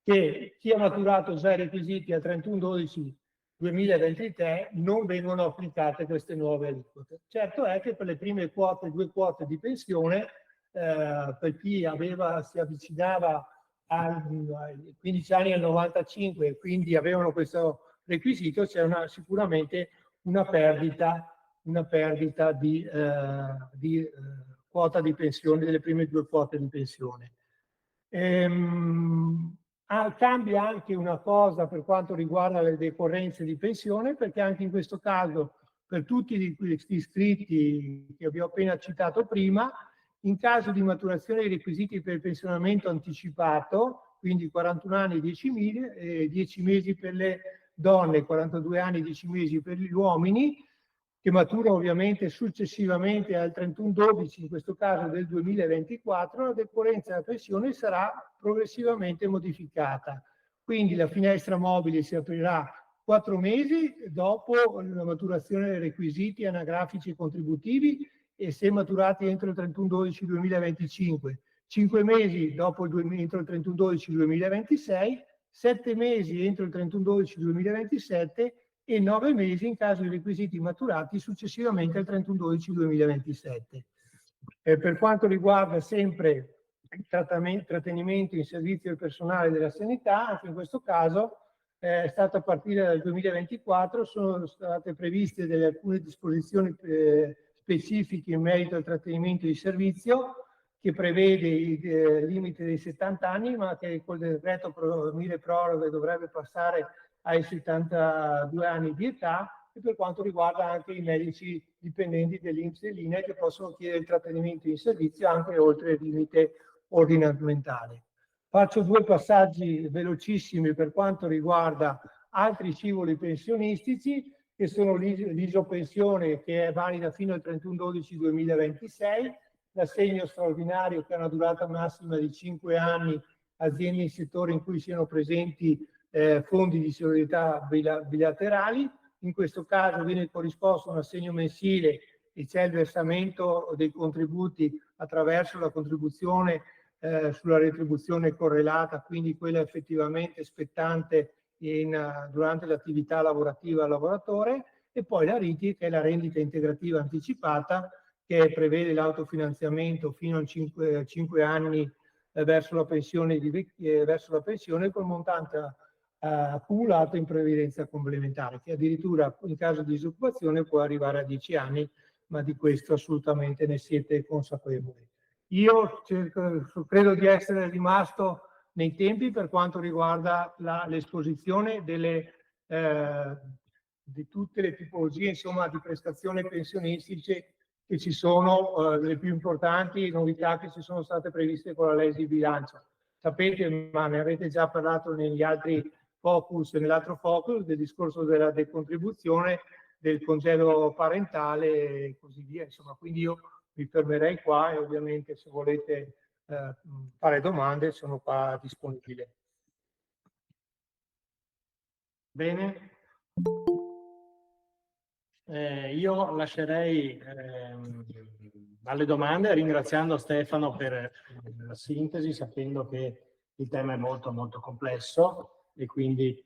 che chi ha maturato già i requisiti al 31/12/2023 2023 non vengono applicate queste nuove aliquote. Certo è che per le prime quote, 2 quote di pensione, per chi si avvicinava ai 15 anni al 95 e quindi avevano questo requisito, c'è sicuramente una perdita di quota di pensione, delle prime 2 quote di pensione. Cambia anche una cosa per quanto riguarda le decorrenze di pensione, perché anche in questo caso, per tutti questi iscritti che vi ho appena citato prima, in caso di maturazione dei requisiti per il pensionamento anticipato, quindi 41 anni, 10 mesi per le donne, 42 anni, 10 mesi per gli uomini, che matura ovviamente successivamente al 31/12, in questo caso del 2024, la decorrenza della pensione sarà progressivamente modificata. Quindi la finestra mobile si aprirà 4 mesi dopo la maturazione dei requisiti anagrafici e contributivi, e se maturati entro il 31/12/2025, 5 mesi entro il 31/12/2026, 7 mesi entro il 31/12/2027 e 9 mesi in caso di requisiti maturati successivamente al 31/12/2027. Per quanto riguarda sempre il trattenimento in servizio del personale della sanità, anche in questo caso è stato a partire dal 2024, sono state previste alcune disposizioni specifiche in merito al trattenimento di servizio, che prevede il limite dei 70 anni, ma che col decreto mille proroghe dovrebbe passare ai 72 anni di età, e per quanto riguarda anche i medici dipendenti dell'INPS e dell'INAIL che possono chiedere il trattenimento in servizio anche oltre il limite ordinamentale. Faccio 2 passaggi velocissimi per quanto riguarda altri scivoli pensionistici, che sono l'isopensione, che è valida fino al 31/12/2026, l'assegno straordinario che ha una durata massima di 5 anni, aziende in settori in cui siano presenti fondi di solidarietà bilaterali. In questo caso viene corrisposto un assegno mensile e c'è il versamento dei contributi attraverso la contribuzione sulla retribuzione correlata, quindi quella effettivamente spettante durante l'attività lavorativa al lavoratore, e poi la RITI, che è la rendita integrativa anticipata, che prevede l'autofinanziamento fino a 5 anni verso la pensione col montante accumulato in previdenza complementare, che addirittura in caso di disoccupazione può arrivare a 10 anni, ma di questo assolutamente ne siete consapevoli. Io credo di essere rimasto nei tempi per quanto riguarda l'esposizione di tutte le tipologie, insomma, di prestazioni pensionistiche che ci sono, le più importanti novità che ci sono state previste con la legge di bilancio. Sapete, ma ne avete già parlato negli altri focus, nell'altro focus, del discorso della decontribuzione, del congedo parentale e così via. Insomma, quindi io mi fermerei qua e ovviamente se volete fare domande sono qua disponibile. Bene. Io lascerei alle domande, ringraziando Stefano per la sintesi, sapendo che il tema è molto molto complesso e quindi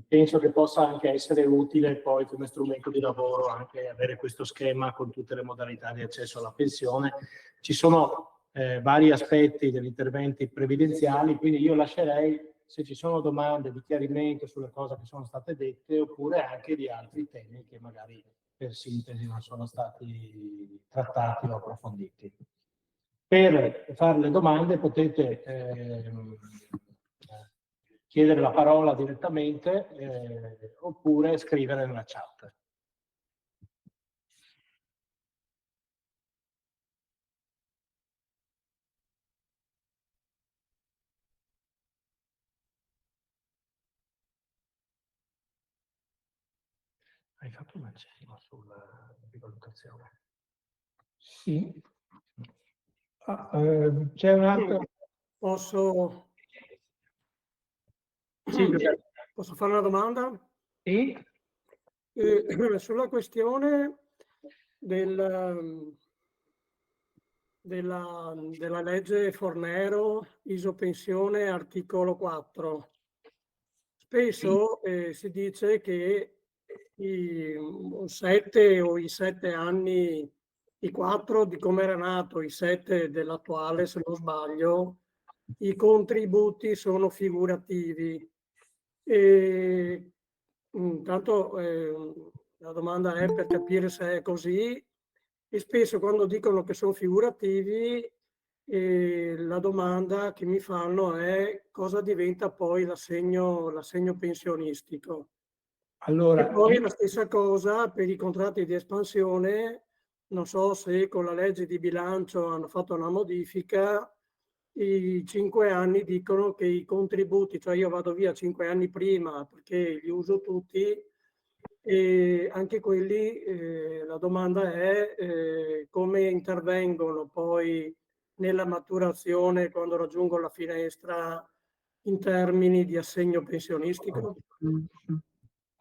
penso che possa anche essere utile poi come strumento di lavoro anche avere questo schema con tutte le modalità di accesso alla pensione. Ci sono vari aspetti degli interventi previdenziali, quindi io lascerei, se ci sono domande di chiarimento sulle cose che sono state dette, oppure anche di altri temi che magari per sintesi non sono stati trattati o approfonditi. Per fare le domande potete chiedere la parola direttamente oppure scrivere nella chat. Hai fatto un accenno sulla rivalutazione? Sì. C'è un altro... Posso fare una domanda? Sì. Sulla questione della legge Fornero, isopensione, articolo 4. Spesso si dice che i 7 o i 7 anni, i 4 di come era nato, i 7 dell'attuale, se non sbaglio, i contributi sono figurativi. E, intanto la domanda è per capire se è così, e spesso quando dicono che sono figurativi, la domanda che mi fanno è cosa diventa poi l'assegno pensionistico. E Allora, poi la stessa cosa per i contratti di espansione, non so se con la legge di bilancio hanno fatto una modifica, i 5 anni dicono che i contributi, cioè io vado via 5 anni prima perché li uso tutti, e anche quelli, la domanda è come intervengono poi nella maturazione quando raggiungo la finestra in termini di assegno pensionistico.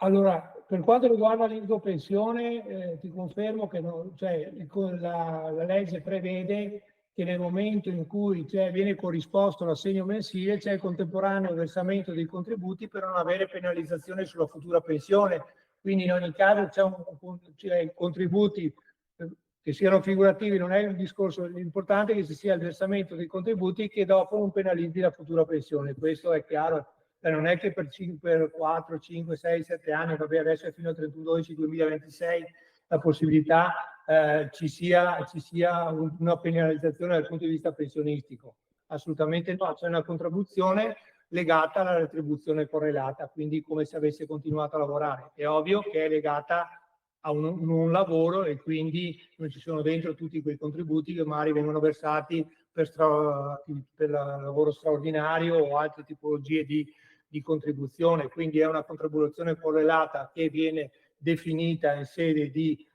allora, per quanto riguarda l'incopensione, ti confermo che la legge prevede che nel momento in cui viene corrisposto l'assegno mensile c'è il contemporaneo versamento dei contributi per non avere penalizzazione sulla futura pensione. Quindi in ogni caso i contributi che siano figurativi non è un discorso, l'importante è che ci sia il versamento dei contributi che dopo non penalizzi la futura pensione. Questo è chiaro. Non è che per 4, 5, 6, 7 anni, vabbè, adesso è fino al 31/12/2026, la possibilità ci sia una penalizzazione dal punto di vista pensionistico. Assolutamente no, c'è una contribuzione legata alla retribuzione correlata, quindi come se avesse continuato a lavorare. È ovvio che è legata a un lavoro e quindi non ci sono dentro tutti quei contributi che magari vengono versati per lavoro straordinario o altre tipologie di contribuzione. Quindi è una contribuzione correlata che viene definita in sede di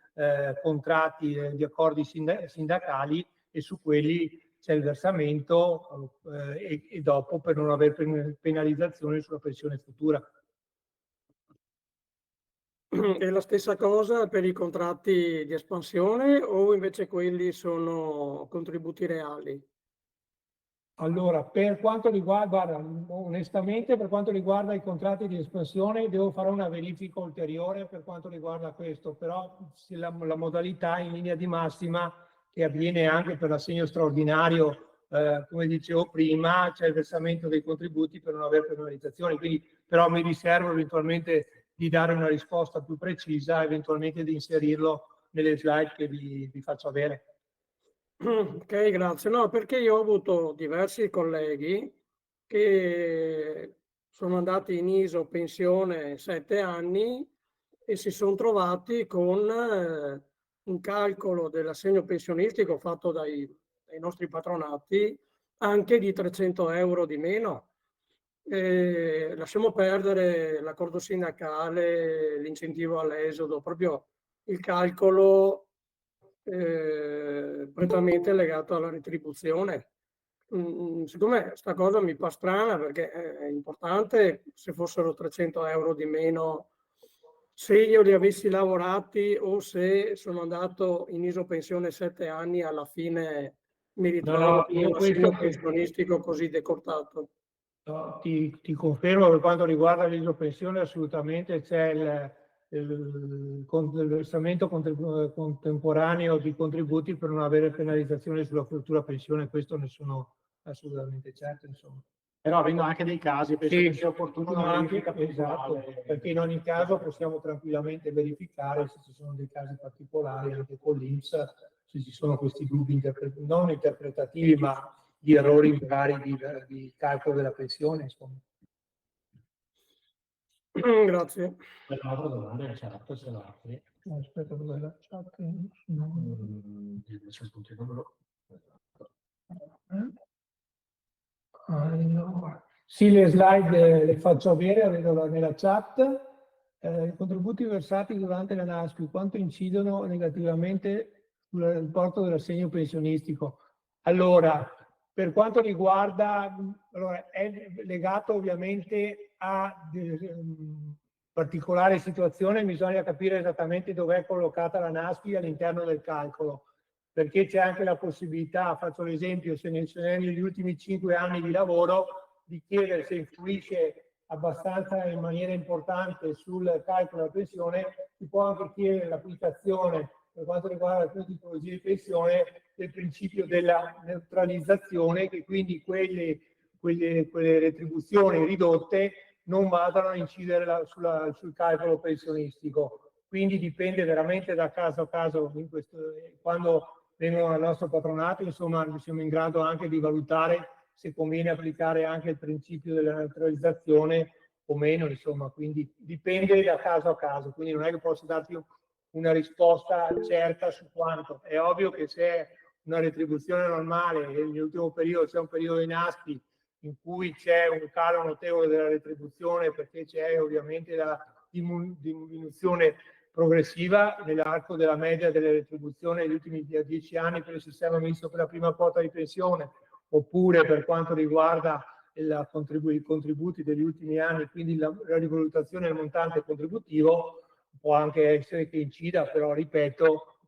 contratti, di accordi sindacali, e su quelli c'è il versamento e dopo per non avere penalizzazioni sulla pensione futura. È la stessa cosa per i contratti di espansione o invece quelli sono contributi reali? Allora, per quanto riguarda, onestamente, per quanto riguarda i contratti di espansione, devo fare una verifica ulteriore per quanto riguarda questo, però la modalità in linea di massima che avviene anche per l'assegno straordinario, come dicevo prima, c'è il versamento dei contributi per non avere penalizzazioni, quindi però mi riservo eventualmente di dare una risposta più precisa, eventualmente di inserirlo nelle slide che vi faccio avere. Ok, grazie. No, perché io ho avuto diversi colleghi che sono andati in ISO pensione 7 anni e si sono trovati con un calcolo dell'assegno pensionistico fatto dai nostri patronati anche di 300 euro di meno. Lasciamo perdere l'accordo sindacale, l'incentivo all'esodo, proprio il calcolo prettamente legato alla retribuzione. Siccome sta cosa mi fa strana perché è importante, se fossero 300 euro di meno, se io li avessi lavorati o se sono andato in isopensione 7 anni, alla fine mi ritrovo in un assegno pensionistico così decortato. No, ti confermo, per quanto riguarda l'isopensione, assolutamente c'è il versamento contemporaneo di contributi per non avere penalizzazione sulla futura pensione, questo ne sono assolutamente certo, insomma. Però avendo anche dei casi, penso che sia opportuno una verifica esatto, perché in ogni caso possiamo tranquillamente verificare se ci sono dei casi particolari anche con l'INPS, se ci sono questi dubbi non interpretativi, ma di errori magari di calcolo della pensione, insomma. Grazie. Un'altra domanda, certo, se no. Aspetta, dov'è la chat? Allora, sì, le slide le faccio avere, vedo nella chat. I contributi versati durante la NASPI, quanto incidono negativamente sul rapporto dell'assegno pensionistico? Allora, per quanto riguarda, è legato ovviamente a particolare situazione, bisogna capire esattamente dove è collocata la NASPI all'interno del calcolo, perché c'è anche la possibilità, faccio l'esempio, se negli ultimi 5 anni di lavoro, di chiedere se influisce abbastanza in maniera importante sul calcolo della pensione, si può anche chiedere l'applicazione per quanto riguarda alcune tipologie di pensione del principio della neutralizzazione, che quindi quelle retribuzioni ridotte non vadano a incidere sul calcolo pensionistico. Quindi dipende veramente da caso a caso. Quando vengono al nostro patronato, insomma, siamo in grado anche di valutare se conviene applicare anche il principio della neutralizzazione o meno, insomma, quindi dipende da caso a caso, quindi non è che posso darti una risposta certa su quanto. È ovvio che se è una retribuzione normale e nell'ultimo periodo c'è un periodo di NASPI in cui c'è un calo notevole della retribuzione perché c'è ovviamente la diminuzione progressiva nell'arco della media delle retribuzioni negli ultimi 10 anni per il sistema misto per la prima quota di pensione, oppure per quanto riguarda i contributi degli ultimi anni, quindi la rivalutazione del montante contributivo può anche essere che incida, però ripeto,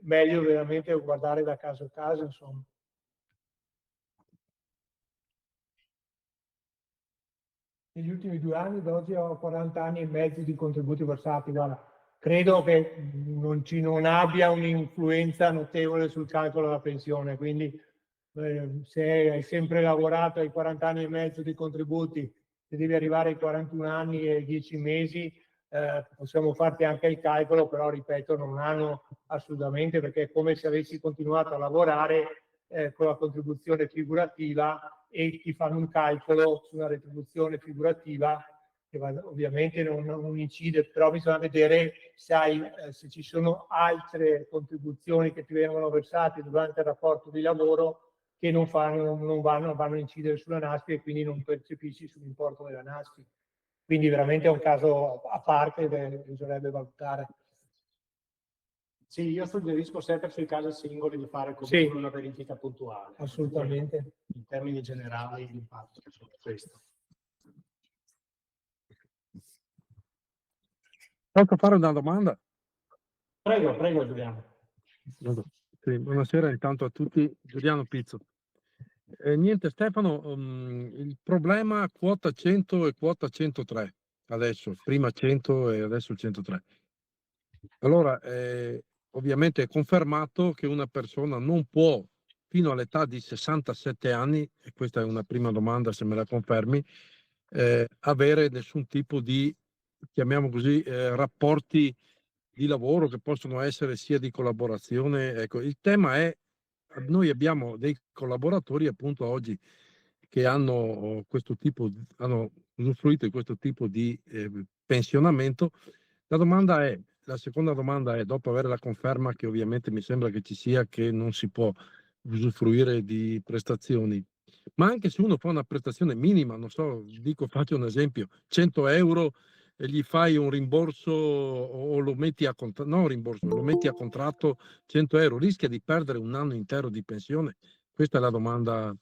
meglio veramente guardare da caso a caso, insomma. Negli ultimi 2 anni, da oggi ho 40 anni e mezzo di contributi versati, guarda, credo che non abbia un'influenza notevole sul calcolo della pensione, quindi se hai sempre lavorato ai 40 anni e mezzo di contributi, se devi arrivare ai 41 anni e 10 mesi, possiamo farti anche il calcolo, però ripeto, non hanno assolutamente, perché è come se avessi continuato a lavorare con la contribuzione figurativa e ti fanno un calcolo su una retribuzione figurativa che ovviamente non incide, però bisogna vedere se ci sono altre contribuzioni che ti vengono versate durante il rapporto di lavoro che non vanno a incidere sulla NASPI e quindi non percepisci sull'importo della NASPI. Quindi veramente è un caso a parte che bisognerebbe valutare. Sì, io suggerisco sempre sui casi singoli di fare comunque una verifica puntuale. Assolutamente. In termini generali l'impatto su questo. Posso fare una domanda? Prego Giuliano. Sì, buonasera intanto a tutti, Giuliano Pizzo. Niente Stefano, il problema quota 100 e quota 103, adesso, prima 100 e adesso 103. Allora, ovviamente è confermato che una persona non può, fino all'età di 67 anni, e questa è una prima domanda se me la confermi, avere nessun tipo di, chiamiamo così, rapporti di lavoro che possono essere sia di collaborazione. Ecco, il tema è, noi abbiamo dei collaboratori appunto oggi che hanno questo tipo, hanno usufruito di questo tipo di pensionamento. La seconda domanda è, dopo avere la conferma che ovviamente mi sembra che ci sia, che non si può usufruire di prestazioni, ma anche se uno fa una prestazione minima, non so, faccio un esempio, 100 euro e gli fai un rimborso o lo metti a contratto, no, rimborso, lo metti a contratto 100 euro, rischia di perdere un anno intero di pensione? Questa è la domanda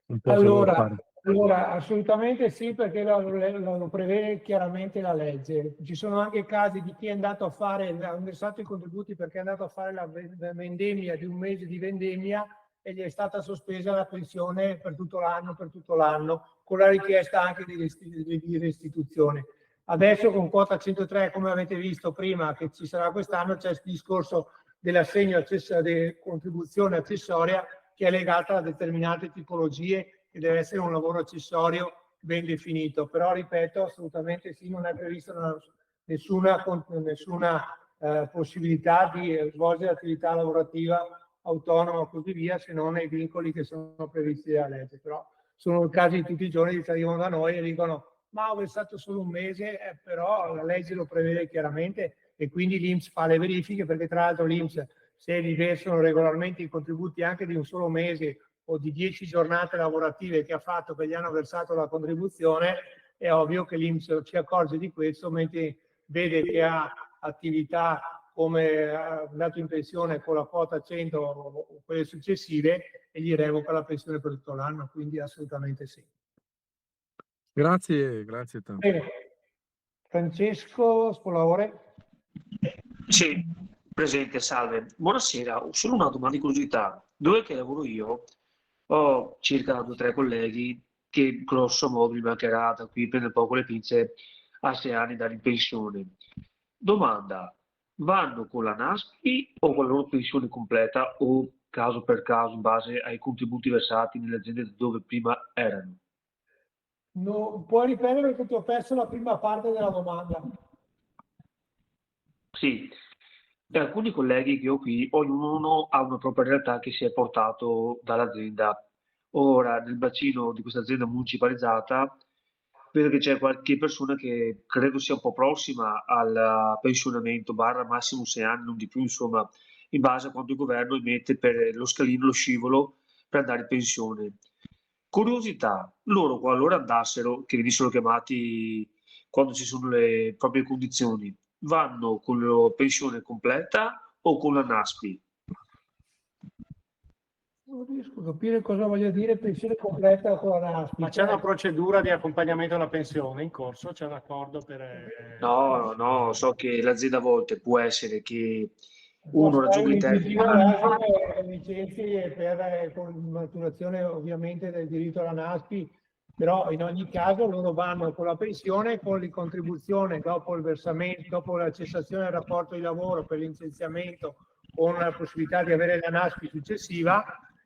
un po' che volevo fare. Allora, assolutamente sì, perché lo prevede chiaramente la legge. Ci sono anche casi di chi è andato a fare, ha versato i contributi perché è andato a fare la vendemmia di un mese di vendemmia e gli è stata sospesa la pensione per tutto l'anno, con la richiesta anche di restituzione. Adesso con quota 103, come avete visto prima che ci sarà quest'anno, c'è il discorso dell'assegno di contribuzione accessoria che è legata a determinate tipologie, che deve essere un lavoro accessorio ben definito. Però ripeto, assolutamente sì, non è prevista nessuna possibilità di svolgere attività lavorativa autonoma o così via, se non nei vincoli che sono previsti dalla legge. Però sono casi di tutti i giorni che arrivano da noi e dicono ma ho versato solo un mese, però la legge lo prevede chiaramente e quindi l'INPS fa le verifiche, perché tra l'altro l'INPS, se gli versano regolarmente i contributi anche di un solo mese o di 10 giornate lavorative che ha fatto, che gli hanno versato la contribuzione, è ovvio che l'INPS si accorge di questo, mentre vede che ha attività come è andato in pensione con la quota 100 o quelle successive e gli revoca la pensione per tutto l'anno, quindi assolutamente sì. Grazie tanto. Bene. Francesco Spolaore. Sì, presente, salve. Buonasera, solo una domanda di curiosità. Dove che lavoro io ho circa 2 o 3 colleghi che grosso modo mi mancherà da qui prende poco le pinze a 6 anni dare in pensione. Domanda, vanno con la NASPI o con la loro pensione completa o caso per caso in base ai contributi versati nelle aziende dove prima erano? No, puoi ripetere perché ti ho perso la prima parte della domanda. Sì, e alcuni colleghi che ho qui, ognuno ha una propria realtà che si è portato dall'azienda. Ora, nel bacino di questa azienda municipalizzata, vedo che c'è qualche persona che credo sia un po' prossima al pensionamento, barra massimo 6 anni, non di più, insomma, in base a quanto il governo emette per lo scalino, lo scivolo per andare in pensione. Curiosità, loro qualora andassero, che venissero chiamati quando ci sono le proprie condizioni, vanno con la pensione completa o con la NASPI? Non riesco a capire cosa voglia dire pensione completa con la NASPI. Ma c'è una procedura di accompagnamento alla pensione in corso? C'è un accordo per... No, no, so che l'azienda a volte può essere che Può uno stare raggiunga i un'intenziva termini. licenzi per con maturazione ovviamente del diritto alla NASPI, però in ogni caso loro vanno con la pensione, con la contribuzione dopo il versamento, dopo la cessazione del rapporto di lavoro per licenziamento, con la possibilità di avere la NASPI successiva,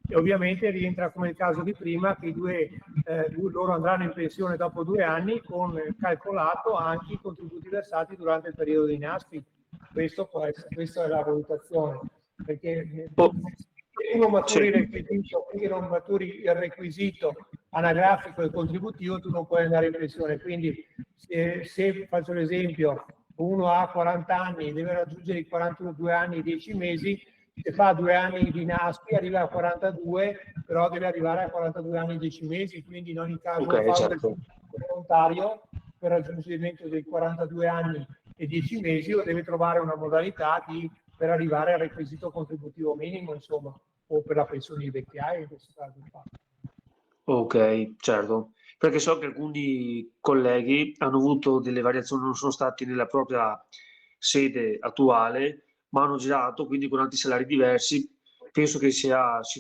e ovviamente rientra come il caso di prima che loro andranno in pensione dopo 2 anni con calcolato anche i contributi versati durante il periodo di NASPI. Questa è la valutazione, perché Oh, uno maturi sì, finché non maturi il requisito anagrafico e contributivo, tu non puoi andare in pensione. Quindi se faccio l'esempio, uno ha 40 anni, deve raggiungere i 42 anni e 10 mesi, se fa 2 anni di NASPI arriva a 42, però deve arrivare a 42 anni e 10 mesi, quindi in ogni caso ok, fa un certo. volontario per raggiungimento dei 42 anni e 10 mesi o deve trovare una modalità per arrivare al requisito contributivo minimo, insomma, o per la pensione di vecchiaia in questo caso. Ok, certo. Perché so che alcuni colleghi hanno avuto delle variazioni, non sono stati nella propria sede attuale, ma hanno girato, quindi con tanti salari diversi. Penso che si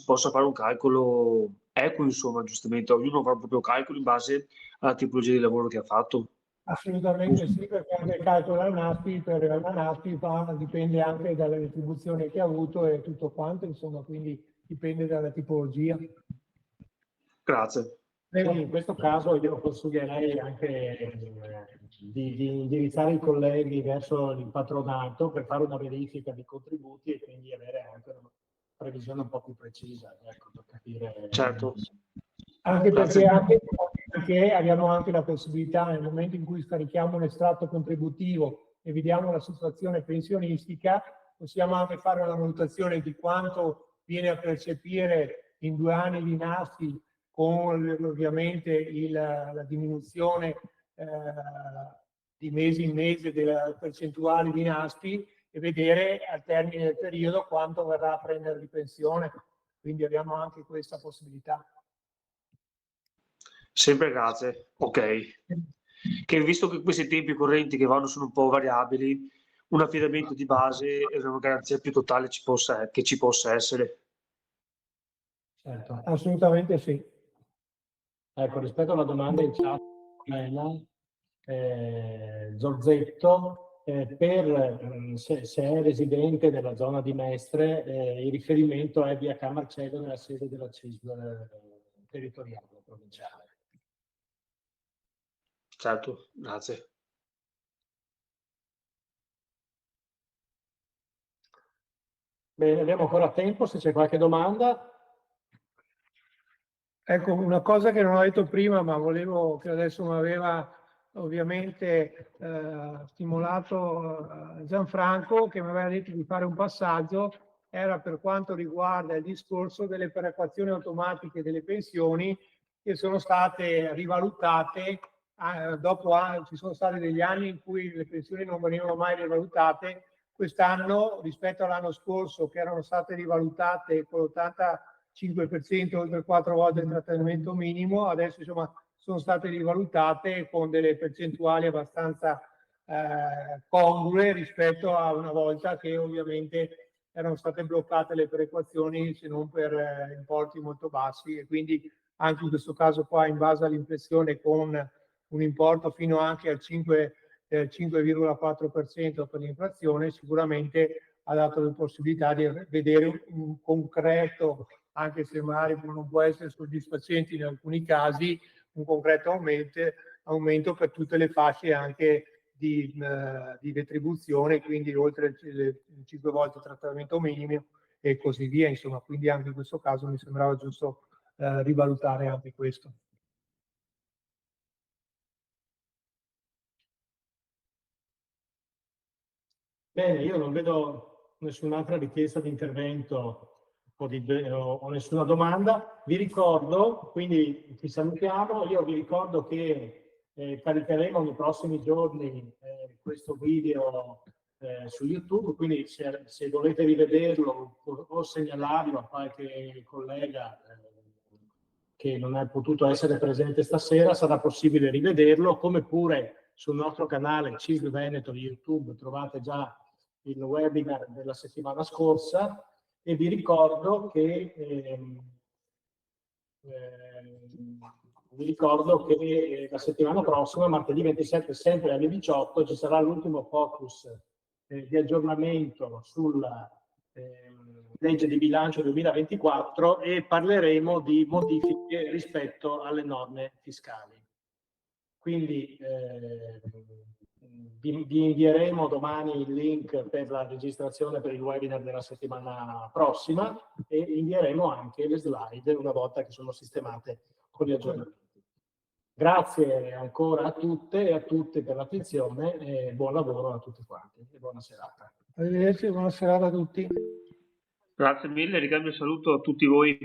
possa fare un calcolo equo, insomma, giustamente. Ognuno fa il proprio calcolo in base alla tipologia di lavoro che ha fatto. Assolutamente sì, perché anche il calcolo della NASPI, per la NASPI dipende anche dalle retribuzioni che ha avuto e tutto quanto, insomma, quindi dipende dalla tipologia. Grazie. In questo caso io consiglierei anche di indirizzare i colleghi verso il patronato per fare una verifica di contributi e quindi avere anche una previsione un po' più precisa, ecco, per capire. Certo. Anche Grazie. perché abbiamo anche la possibilità, nel momento in cui scarichiamo un estratto contributivo e vediamo la situazione pensionistica, possiamo anche fare una valutazione di quanto viene a percepire in 2 anni di NASPI con ovviamente la diminuzione di mese in mese della percentuale di NASPI e vedere al termine del periodo quanto verrà a prendere di pensione. Quindi abbiamo anche questa possibilità. Sempre grazie. Ok. Che visto che questi tempi correnti che vanno sono un po' variabili, un affidamento di base e una garanzia più totale che ci possa essere. Certo, assolutamente sì. Ecco, rispetto alla domanda in chat, Zorzetto, se è residente della zona di Mestre, il riferimento è via Can Marcello nella sede della CISL territoriale provinciale. Certo, grazie. Bene, abbiamo ancora tempo, se c'è qualche domanda. Ecco, una cosa che non ho detto prima, ma volevo, che adesso mi aveva ovviamente stimolato Gianfranco, che mi aveva detto di fare un passaggio, era per quanto riguarda il discorso delle perequazioni automatiche delle pensioni che sono state rivalutate ci sono stati degli anni in cui le pensioni non venivano mai rivalutate. Quest'anno, rispetto all'anno scorso, che erano state rivalutate con l'85%, oltre 4 volte il trattamento minimo, adesso insomma sono state rivalutate con delle percentuali abbastanza congrue rispetto a una volta che ovviamente erano state bloccate le perequazioni se non per importi molto bassi, e quindi anche in questo caso qua in base all'inflazione con un importo fino anche al 5,4% per l'inflazione, sicuramente ha dato la possibilità di vedere un concreto, anche se magari non può essere soddisfacente in alcuni casi, un concreto aumento per tutte le fasce anche di retribuzione, quindi oltre le 5 volte il trattamento minimo e così via, insomma, quindi anche in questo caso mi sembrava giusto rivalutare anche questo. Bene, io non vedo nessun'altra richiesta di intervento o nessuna domanda. Vi ricordo, quindi ci salutiamo, io vi ricordo che caricheremo nei prossimi giorni questo video su YouTube, quindi se volete rivederlo o segnalarlo a qualche collega che non è potuto essere presente stasera, sarà possibile rivederlo, come pure sul nostro canale CISL Veneto di YouTube trovate già il webinar della settimana scorsa, e vi ricordo che la settimana prossima, martedì 27, sempre alle 18, ci sarà l'ultimo focus di aggiornamento sulla legge di bilancio 2024 e parleremo di modifiche rispetto alle norme fiscali. Quindi vi invieremo domani il link per la registrazione per il webinar della settimana prossima e invieremo anche le slide una volta che sono sistemate con gli aggiornamenti. Grazie ancora a tutte e a tutti per l'attenzione e buon lavoro a tutti quanti e buona serata. Arrivederci, buona serata a tutti. Grazie mille, ricambio il saluto a tutti voi.